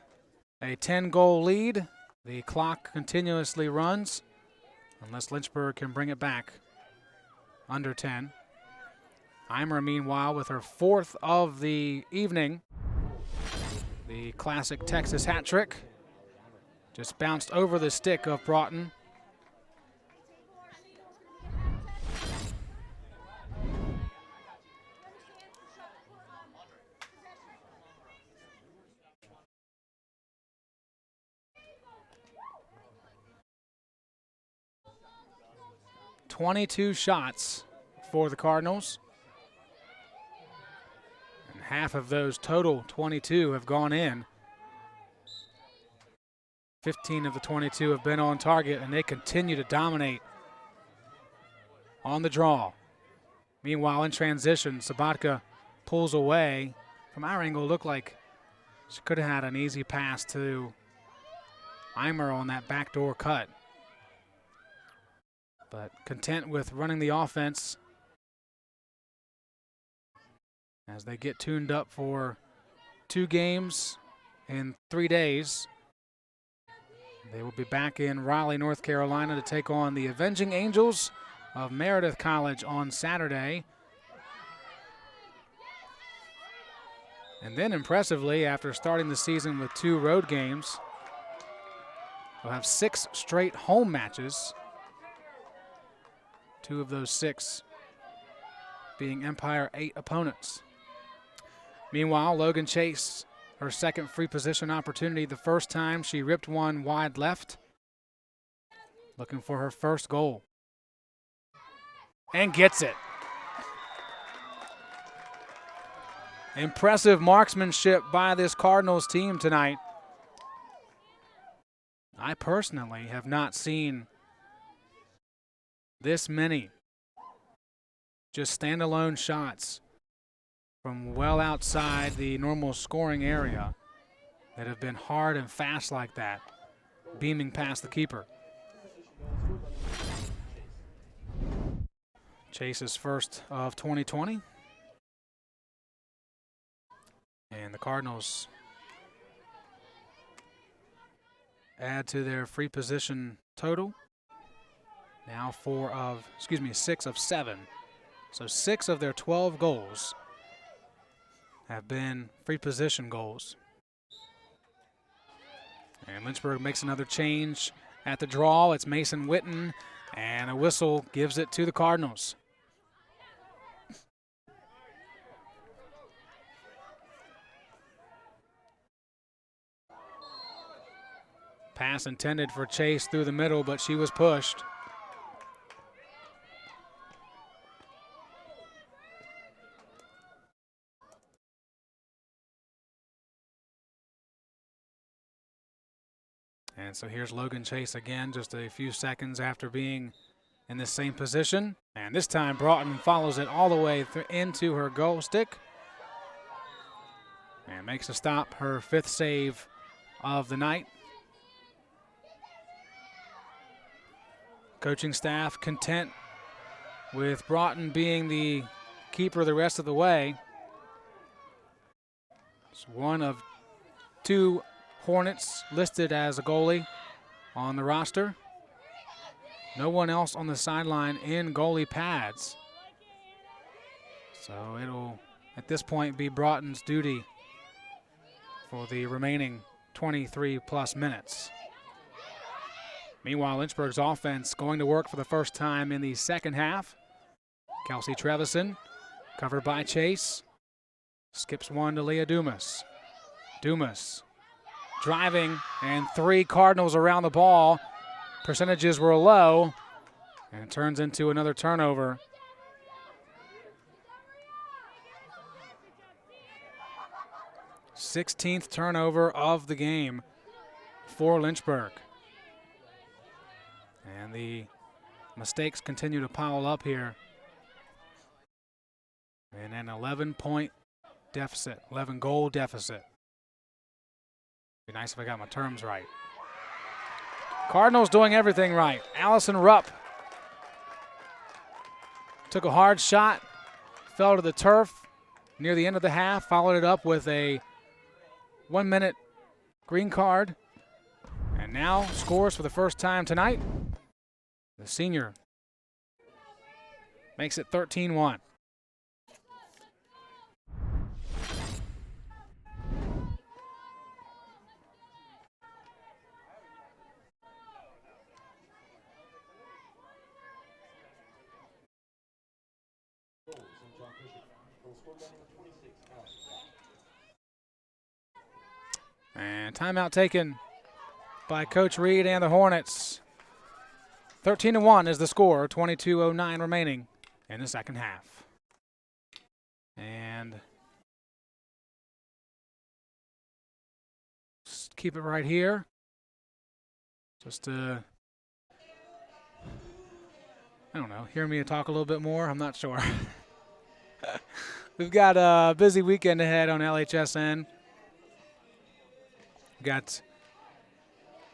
Speaker 2: a 10-goal lead, the clock continuously runs unless Lynchburg can bring it back under 10. Eimer, meanwhile, with her 4th of the evening. The classic Texas hat trick. Just bounced over the stick of Broughton. .22 shots for the Cardinals. And half of those total 22 have gone in. 15 of the 22 have been on target, and they continue to dominate on the draw. Meanwhile, in transition, Sabatka pulls away. From our angle, it looked like she could have had an easy pass to Eimer on that backdoor cut. But content with running the offense as they get tuned up for 2 games in 3 days. They will be back in Raleigh, North Carolina to take on the Avenging Angels of Meredith College on Saturday. And then impressively, after starting the season with 2 road games, they'll have 6 straight home matches. 2 of those 6 being Empire 8 opponents. Meanwhile, Logan Chase, her second free position opportunity. The first time she ripped one wide left, looking for her first goal. And gets it. Impressive marksmanship by this Cardinals team tonight. I personally have not seen this many just standalone shots from well outside the normal scoring area that have been hard and fast like that, beaming past the keeper. Chase's first of 2020. And the Cardinals add to their free position total. Now 6 of 7. So 6 of their 12 goals have been free position goals. And Lynchburg makes another change at the draw. It's Mason Witten, and a whistle gives it to the Cardinals. Pass intended for Chase through the middle, but she was pushed. And so here's Logan Chase again, just a few seconds after being in the same position. And this time Broughton follows it all the way into her goal stick. And makes a stop, her 5th save of the night. Coaching staff content with Broughton being the keeper the rest of the way. It's one of 2 Hornets listed as a goalie on the roster. No one else on the sideline in goalie pads. So it'll, at this point, be Broughton's duty for the remaining 23-plus minutes. Meanwhile, Lynchburg's offense going to work for the first time in the second half. Kelsey Trevison, covered by Chase. Skips one to Leah Dumas. Dumas driving, and 3 Cardinals around the ball. Percentages were low, and it turns into another turnover. Sixteenth turnover of the game for Lynchburg. And the mistakes continue to pile up here. And an 11-point deficit, 11-goal deficit. Be nice if I got my terms right. Cardinals doing everything right. Allison Rupp took a hard shot, fell to the turf near the end of the half, followed it up with a 1-minute green card, and now scores for the first time tonight. The senior makes it 13-1. And timeout taken by Coach Reed and the Hornets. 13-1 is the score, 22:09 remaining in the second half. And just keep it right here. Just I don't know, hear me talk a little bit more? I'm not sure. We've got a busy weekend ahead on LHSN. We've got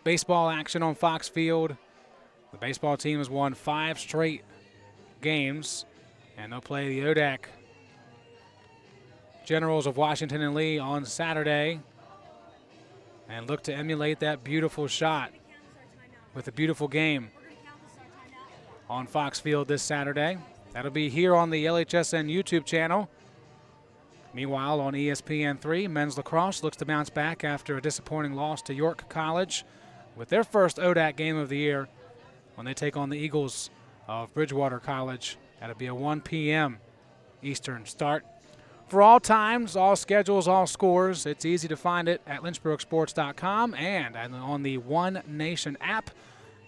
Speaker 2: baseball action on Fox Field. The baseball team has won 5 straight games, and they'll play the ODAC Generals of Washington and Lee on Saturday and look to emulate that beautiful shot with a beautiful game on Fox Field this Saturday. That'll be here on the LHSN YouTube channel. Meanwhile, on ESPN3, men's lacrosse looks to bounce back after a disappointing loss to York College with their first ODAC game of the year when they take on the Eagles of Bridgewater College. That'll be a 1 p.m. Eastern start. For all times, all schedules, all scores, it's easy to find it at lynchburgsports.com and on the One Nation app.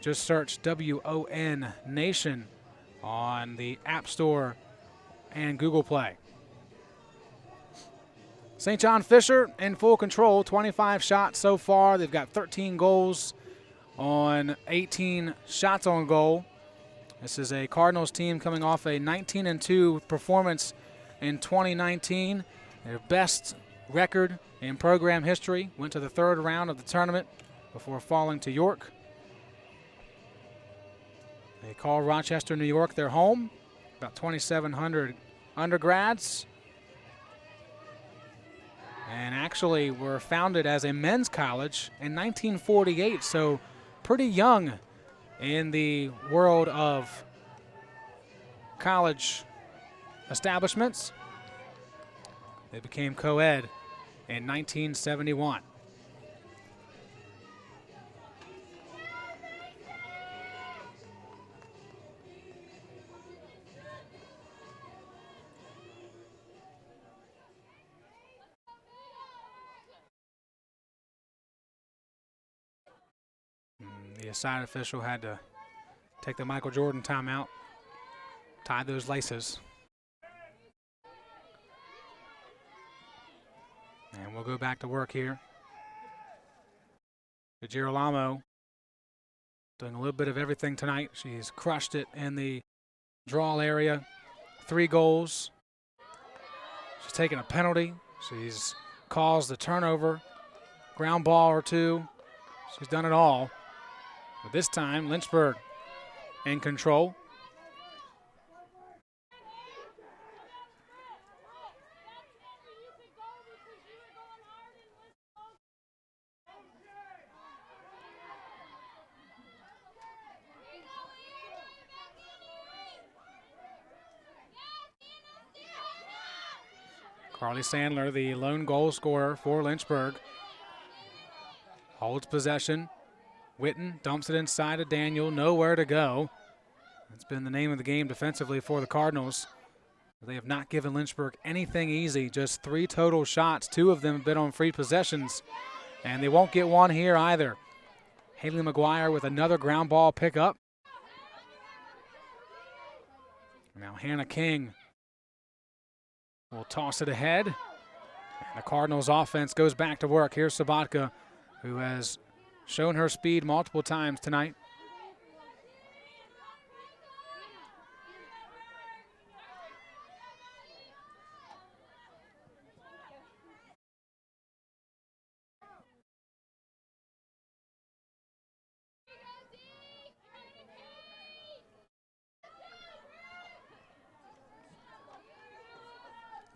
Speaker 2: Just search WON Nation on the App Store and Google Play. St. John Fisher in full control, 25 shots so far. They've got 13 goals on 18 shots on goal. This is a Cardinals team coming off a 19-2 performance in 2019. Their best record in program history. Went to the 3rd round of the tournament before falling to York. They call Rochester, New York their home. about 2,700 undergrads, and actually were founded as a men's college in 1948, so pretty young in the world of college establishments. They became co-ed in 1971. The side official had to take the Michael Jordan timeout, tie those laces. And we'll go back to work here. Girolamo doing a little bit of everything tonight. She's crushed it in the draw area. 3 goals. She's taken a penalty. She's caused the turnover, ground ball or 2. She's done it all. But this time, Lynchburg in control. Carly Sandler, the lone goal scorer for Lynchburg, holds possession. Witten dumps it inside of Daniel, nowhere to go. That's been the name of the game defensively for the Cardinals. They have not given Lynchburg anything easy, just 3 total shots. 2 of them have been on free possessions, and they won't get one here either. Haley McGuire with another ground ball pickup. Now Hannah King will toss it ahead. And the Cardinals offense goes back to work. Here's Sabatka, who has shown her speed multiple times tonight.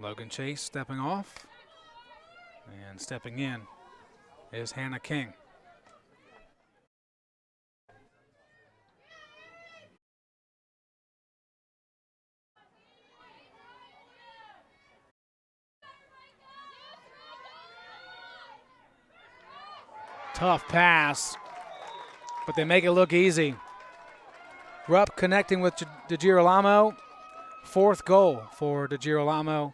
Speaker 2: Logan Chase stepping off, and stepping in is Hannah King. Tough pass, but they make it look easy. Rupp connecting with DeGirolamo. 4th goal for DeGirolamo.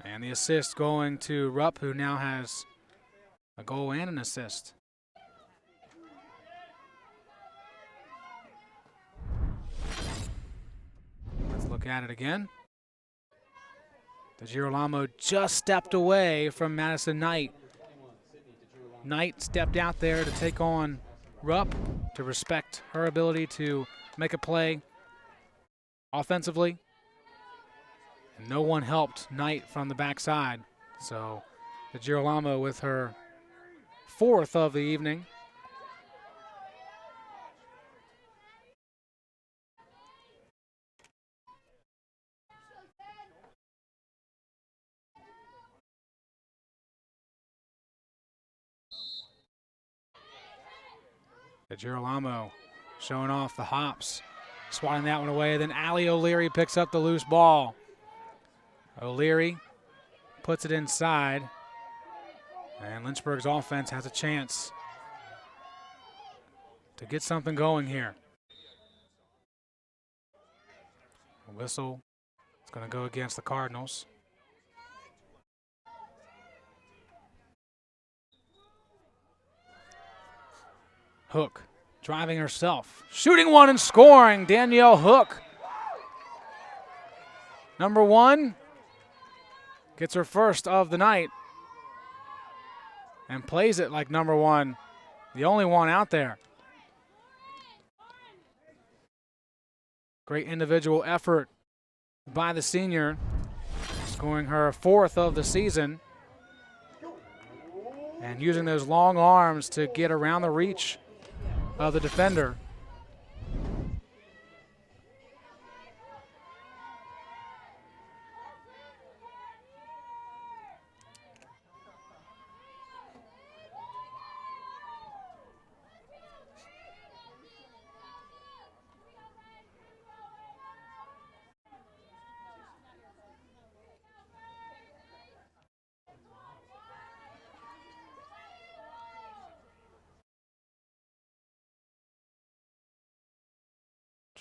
Speaker 2: And the assist going to Rupp, who now has a goal and an assist. Let's look at it again. DeGirolamo just stepped away from Madison Knight. Knight stepped out there to take on Rupp, to respect her ability to make a play offensively. And no one helped Knight from the backside. So DeGirolamo with her 4th of the evening. DeGirolamo showing off the hops, swatting that one away. Then Allie O'Leary picks up the loose ball. O'Leary puts it inside, and Lynchburg's offense has a chance to get something going here. A whistle is going to go against the Cardinals. Hook driving herself, shooting one and scoring. Danielle Hook, number 1, gets her 1st of the night and plays it like number 1, the only one out there. Great individual effort by the senior, scoring her 4th of the season and using those long arms to get around the reach of the defender.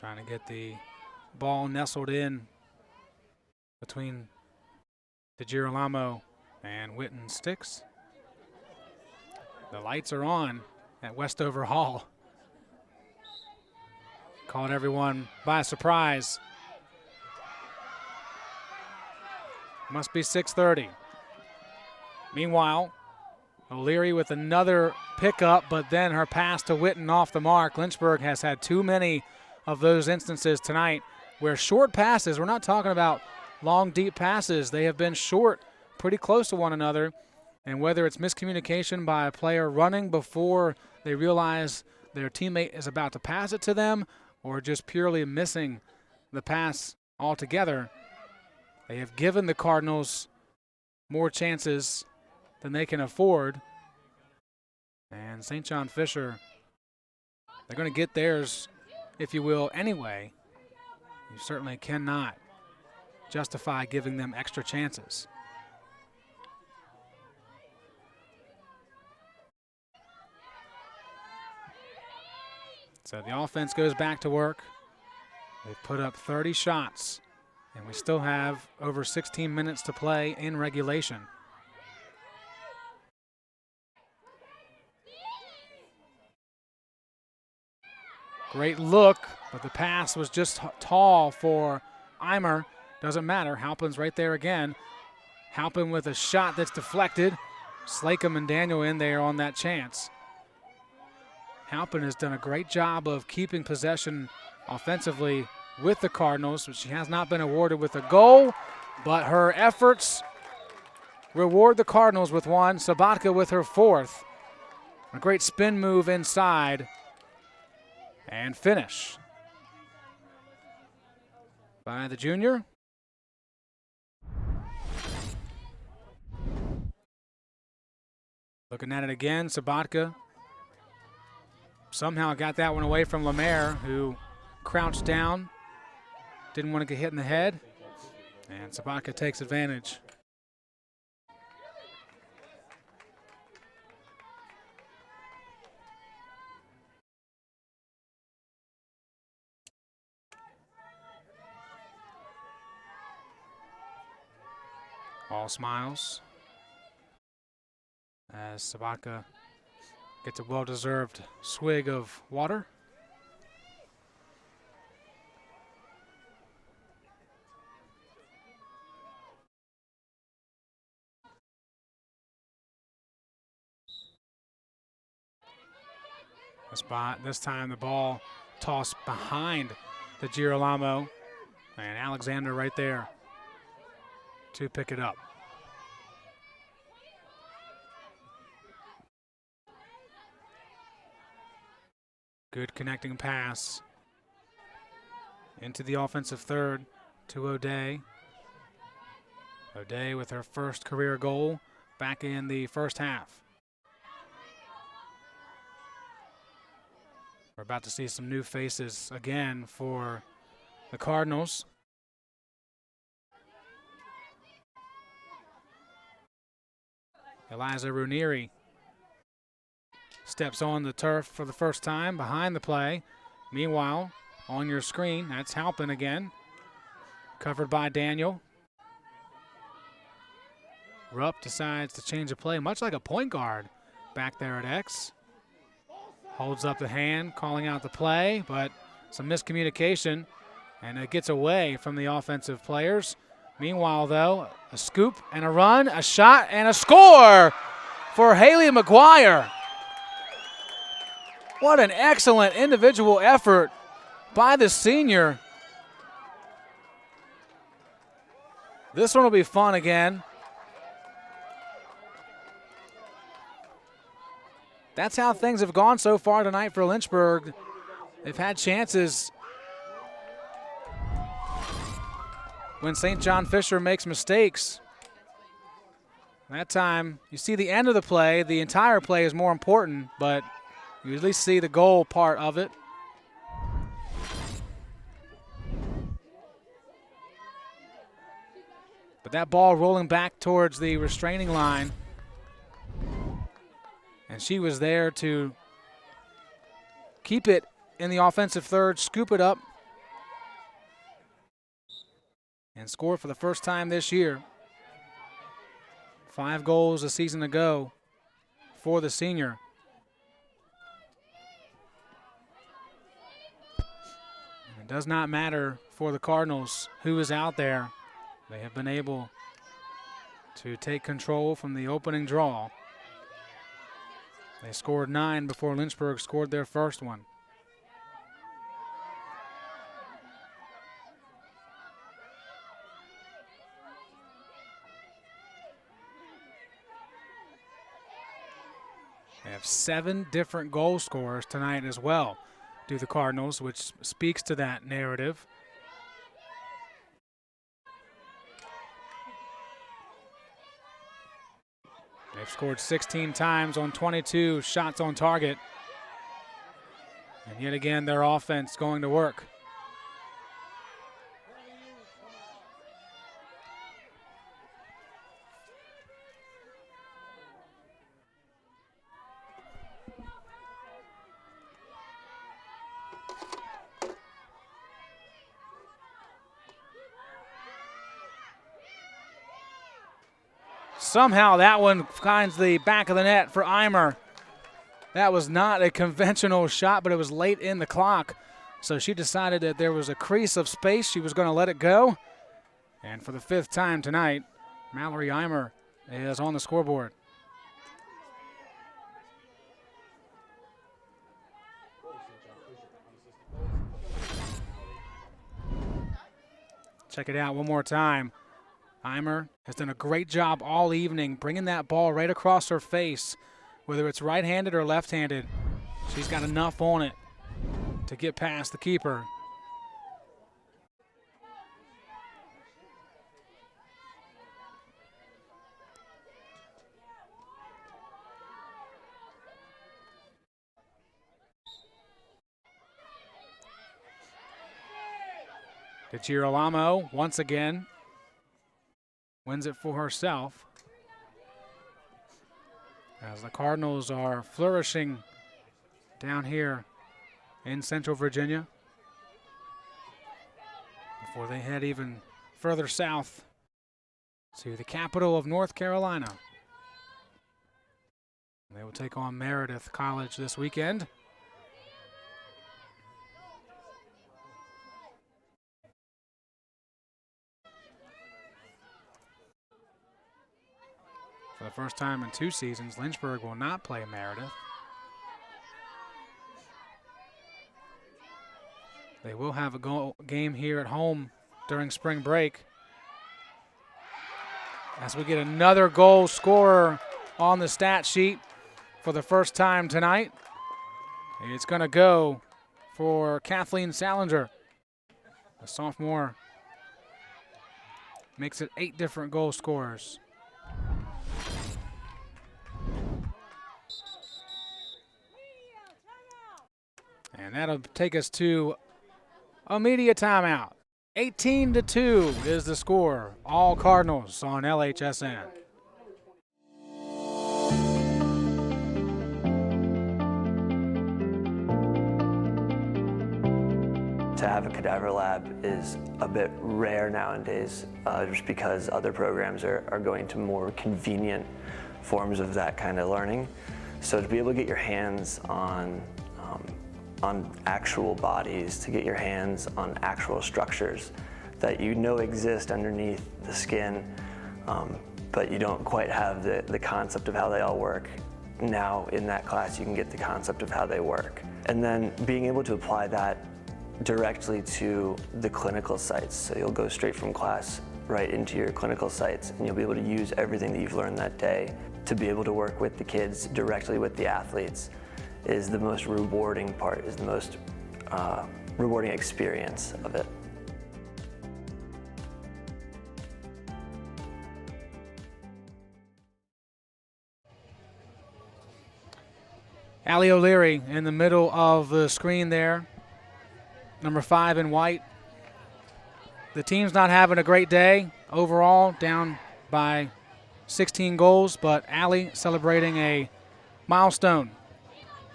Speaker 2: Trying to get the ball nestled in between DeGirolamo and Witten Sticks. The lights are on at Westover Hall. Caught everyone by surprise. Must be 6:30. Meanwhile, O'Leary with another pickup, but then her pass to Witten off the mark. Lynchburg has had too many of those instances tonight where short passes, we're not talking about long, deep passes, they have been short, pretty close to one another. And whether it's miscommunication by a player running before they realize their teammate is about to pass it to them, or just purely missing the pass altogether, they have given the Cardinals more chances than they can afford. And St. John Fisher, they're going to get theirs, if you will, anyway. You certainly cannot justify giving them extra chances. So the offense goes back to work. They've put up 30 shots, and we still have over 16 minutes to play in regulation. Great look, but the pass was just tall for Eimer. Doesn't matter. Halpin's right there again. Halpin with a shot that's deflected. Slacum and Daniel in there on that chance. Halpin has done a great job of keeping possession offensively with the Cardinals, but she has not been awarded with a goal, but her efforts reward the Cardinals with one. Sabatka with her fourth. A great spin move inside and finish by the junior. Looking at it again, Sabatka somehow got that one away from Lemaire, who crouched down, didn't want to get hit in the head, and Sabatka takes advantage. All smiles as Sabatka gets a well-deserved swig of water. This time the ball tossed behind the Girolamo, and Alexander right there to pick it up. Good connecting pass into the offensive third to O'Day. O'Day with her first career goal back in the first half. We're about to see some new faces again for the Cardinals. Eliza Runieri steps on the turf for the first time behind the play. Meanwhile, on your screen, that's Halpin again. Covered by Daniel. Rupp decides to change the play, much like a point guard back there at X. Holds up the hand, calling out the play, but some miscommunication, and it gets away from the offensive players. Meanwhile, though, a scoop and a run, a shot, and a score for Haley McGuire. What an excellent individual effort by the senior. This one will be fun again. That's how things have gone so far tonight for Lynchburg. They've had chances when St. John Fisher makes mistakes. That time, you see the end of the play. The entire play is more important, but you at least see the goal part of it. But that ball rolling back towards the restraining line, and she was there to keep it in the offensive third, scoop it up, and scored for the first time this year. 5 goals a season ago for the senior. It does not matter for the Cardinals who is out there. They have been able to take control from the opening draw. They scored 9 before Lynchburg scored their first one. They have 7 different goal scorers tonight as well, do the Cardinals, which speaks to that narrative. They've scored 16 times on 22 shots on target. And yet again, their offense going to work. Somehow that one finds the back of the net for Eimer. That was not a conventional shot, but it was late in the clock. So she decided that there was a crease of space. She was going to let it go. And for the 5th time tonight, Mallory Eimer is on the scoreboard. Check it out one more time. Eimer has done a great job all evening bringing that ball right across her face, whether it's right-handed or left-handed. She's got enough on it to get past the keeper. DeGirolamo once again wins it for herself, as the Cardinals are flourishing down here in Central Virginia before they head even further south to the capital of North Carolina. They will take on Meredith College this weekend. For the first time in 2 seasons, Lynchburg will not play Meredith. They will have a game here at home during spring break. As we get another goal scorer on the stat sheet for the first time tonight. It's going to go for Kathleen Salinger. The sophomore makes it 8 different goal scorers. And that'll take us to a media timeout. 18-2 is the score. All Cardinals on LHSN.
Speaker 5: To have a cadaver lab is a bit rare nowadays, just because other programs are going to more convenient forms of that kind of learning. So to be able to get your hands on actual bodies, to get your hands on actual structures that you know exist underneath the skin, but you don't quite have the concept of how they all work. Now in that class you can get the concept of how they work. And then being able to apply that directly to the clinical sites. So you'll go straight from class right into your clinical sites, and you'll be able to use everything that you've learned that day to be able to work with the kids, directly with the athletes, is the most rewarding part, is the most rewarding experience of it.
Speaker 2: Allie O'Leary in the middle of the screen there, number 5 in white. The team's not having a great day overall, down by 16 goals, but Allie celebrating a milestone.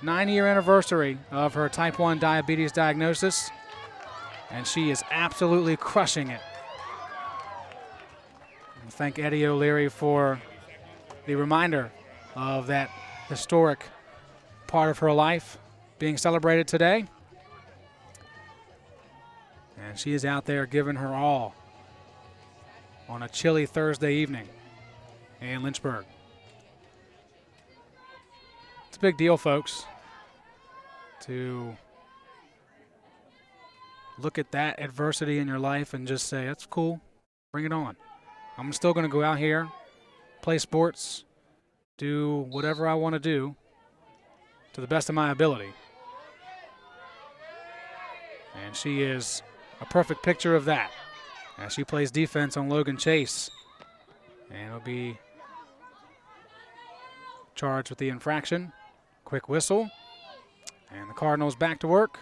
Speaker 2: 9-year anniversary of her type 1 diabetes diagnosis, and she is absolutely crushing it Thank Eddie O'Leary for the reminder of that historic part of her life being celebrated today. And she is out there giving her all on a chilly Thursday evening in Lynchburg. It's a big deal, folks, to look at that adversity in your life and just say, that's cool, bring it on. I'm still going to go out here, play sports, do whatever I want to do to the best of my ability. And she is a perfect picture of that as she plays defense on Logan Chase. And will be charged with the infraction. Quick whistle. And the Cardinals back to work.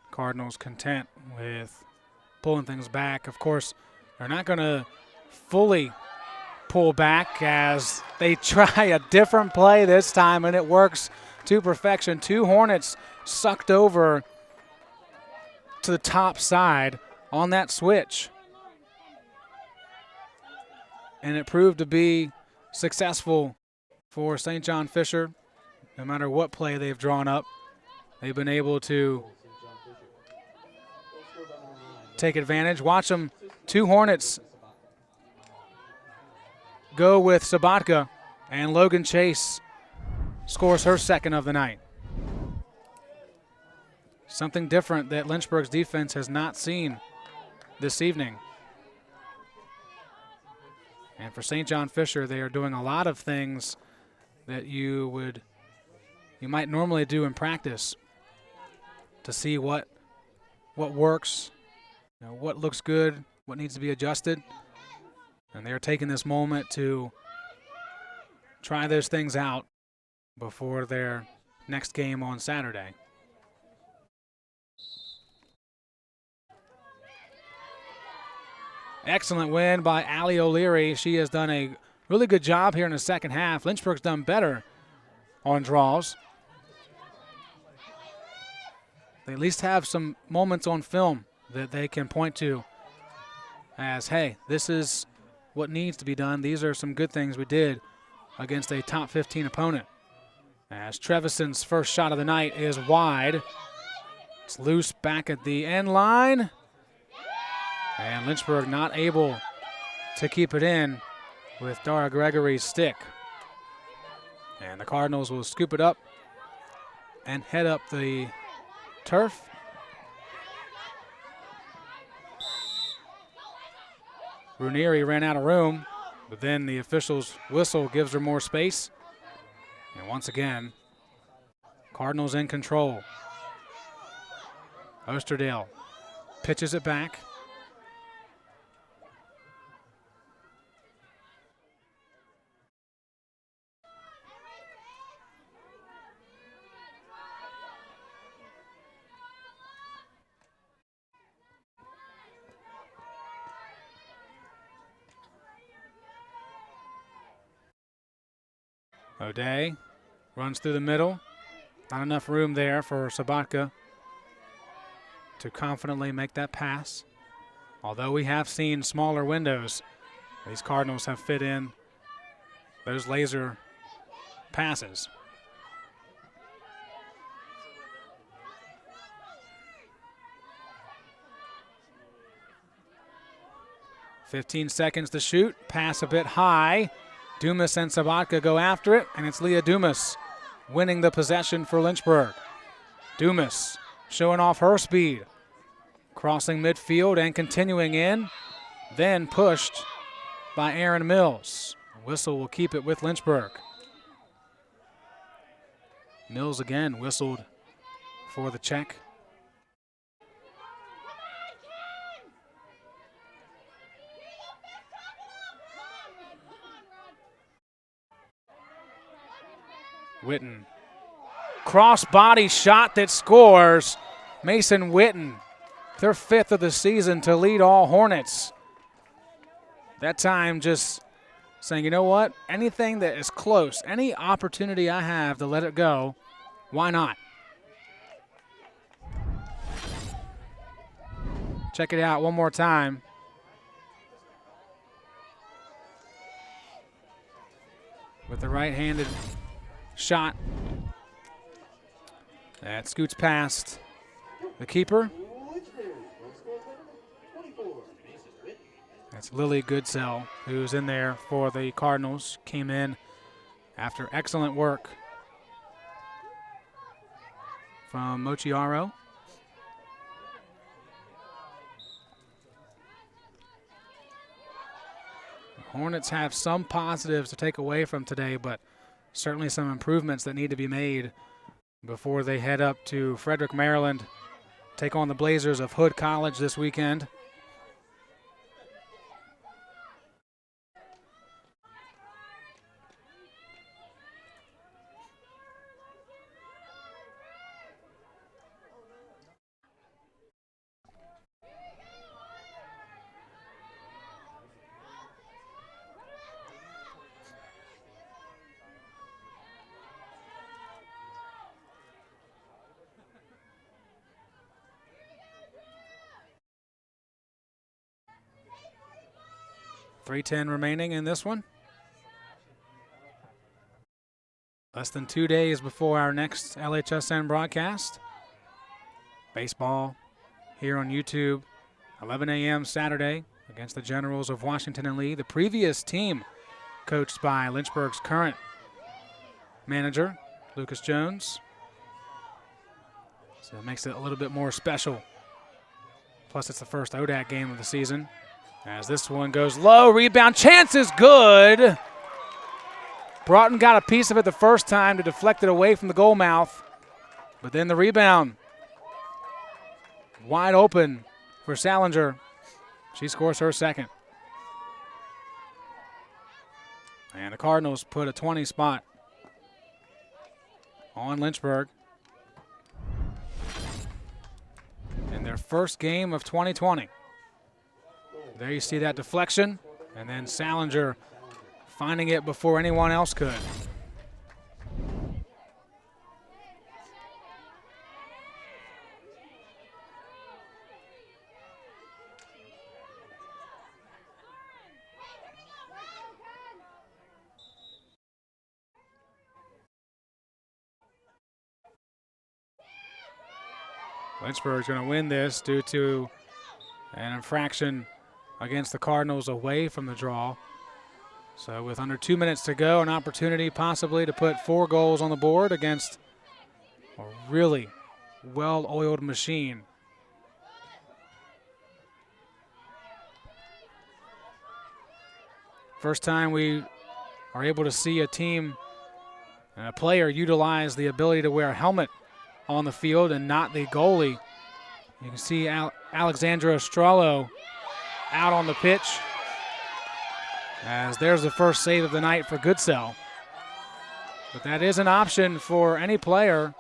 Speaker 2: Cardinals content with pulling things back. Of course, they're not going to fully pull back as they try a different play this time, and it works to perfection. 2 Hornets sucked over to the top side on that switch. And it proved to be successful for St. John Fisher. No matter what play they've drawn up, they've been able to take advantage. Watch them, 2 Hornets go with Sabatka, and Logan Chase scores her second of the night. Something different that Lynchburg's defense has not seen this evening. And for St. John Fisher, they are doing a lot of things that you might normally do in practice to see what works, what looks good, what needs to be adjusted. And they're taking this moment to try those things out before their next game on Saturday. Excellent win by Allie O'Leary. She has done a really good job here in the second half. Lynchburg's done better on draws. They at least have some moments on film that they can point to as, hey, this is what needs to be done. These are some good things we did against a top 15 opponent. As Trevison's first shot of the night is wide. It's loose back at the end line. And Lynchburg not able to keep it in with Dara Gregory's stick. And the Cardinals will scoop it up and head up the turf. Runieri ran out of room, but then the official's whistle gives her more space. And once again, Cardinals in control. Osterdale pitches it back. O'Day runs through the middle. Not enough room there for Sabatka to confidently make that pass. Although we have seen smaller windows, these Cardinals have fit in those laser passes. .15 seconds to shoot. Pass a bit high. Dumas and Sabatka go after it, and it's Leah Dumas winning the possession for Lynchburg. Dumas showing off her speed, crossing midfield and continuing in, then pushed by Aaron Mills. Whistle will keep it with Lynchburg. Mills again whistled for the check. Witten. Cross-body shot that scores. Mason Witten, their 5th of the season to lead all Hornets. That time just saying, you know what? Anything that is close, any opportunity I have to let it go, why not? Check it out one more time. With the right-handed shot. That scoots past the keeper. That's Lily Goodsell, who's in there for the Cardinals. Came in after excellent work from Mochiaro. The Hornets have some positives to take away from today, but certainly some improvements that need to be made before they head up to Frederick, Maryland, take on the Blazers of Hood College this weekend. .310 remaining in this one. Less than 2 days before our next LHSN broadcast. Baseball here on YouTube, 11 a.m. Saturday against the Generals of Washington and Lee. The previous team coached by Lynchburg's current manager, Lucas Jones. So it makes it a little bit more special. Plus it's the first ODAC game of the season. As this one goes low, rebound chance is good. Broughton got a piece of it the first time to deflect it away from the goal mouth. But then the rebound, wide open for Salinger. She scores her second. And the Cardinals put a 20 spot on Lynchburg in their first game of 2020. There you see that deflection, and then Salinger finding it before anyone else could. Lynchburg's going to win this due to an infraction against the Cardinals away from the draw. So with under 2 minutes to go, an opportunity possibly to put 4 goals on the board against a really well-oiled machine. First time we are able to see a team and a player utilize the ability to wear a helmet on the field and not the goalie. You can see Alexandra Strollo out on the pitch, as there's the first save of the night for Goodsell. But that is an option for any player.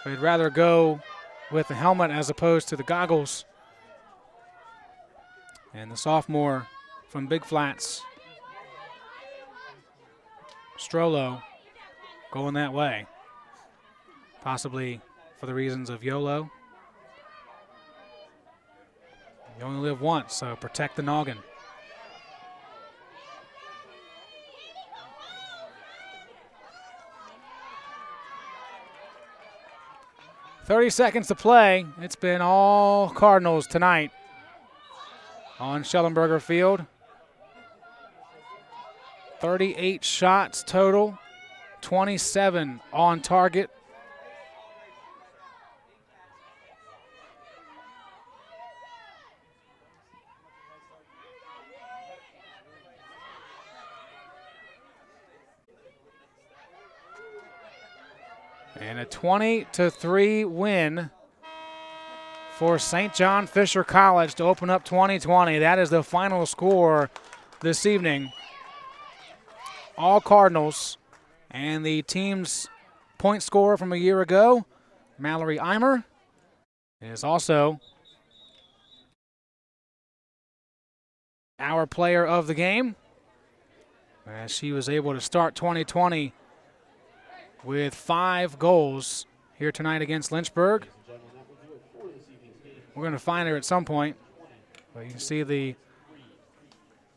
Speaker 2: They'd rather go with the helmet as opposed to the goggles. And the sophomore from Big Flats, Strollo, going that way. Possibly for the reasons of YOLO. You only live once, so protect the noggin. .30 seconds to play. It's been all Cardinals tonight on Shellenberger Field. 38 shots total, 27 on target. And a 20-3 win for St. John Fisher College to open up 2020. That is the final score this evening. All Cardinals, and the teams point scorer from a year ago, Mallory Eimer, is also our player of the game, as she was able to start 2020 with 5 goals here tonight against Lynchburg. We're going to find her at some point, but you can see the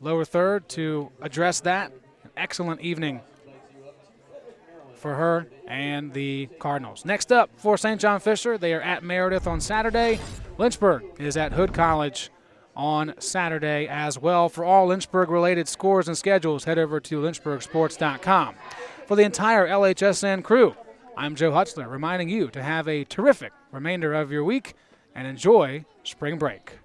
Speaker 2: lower third to address that. An excellent evening for her and the Cardinals. Next up for St. John Fisher, they are at Meredith on Saturday. Lynchburg is at Hood College on Saturday as well. For all Lynchburg-related scores and schedules, head over to lynchburgsports.com. For the entire LHSN crew, I'm Joe Hutzler, reminding you to have a terrific remainder of your week and enjoy spring break.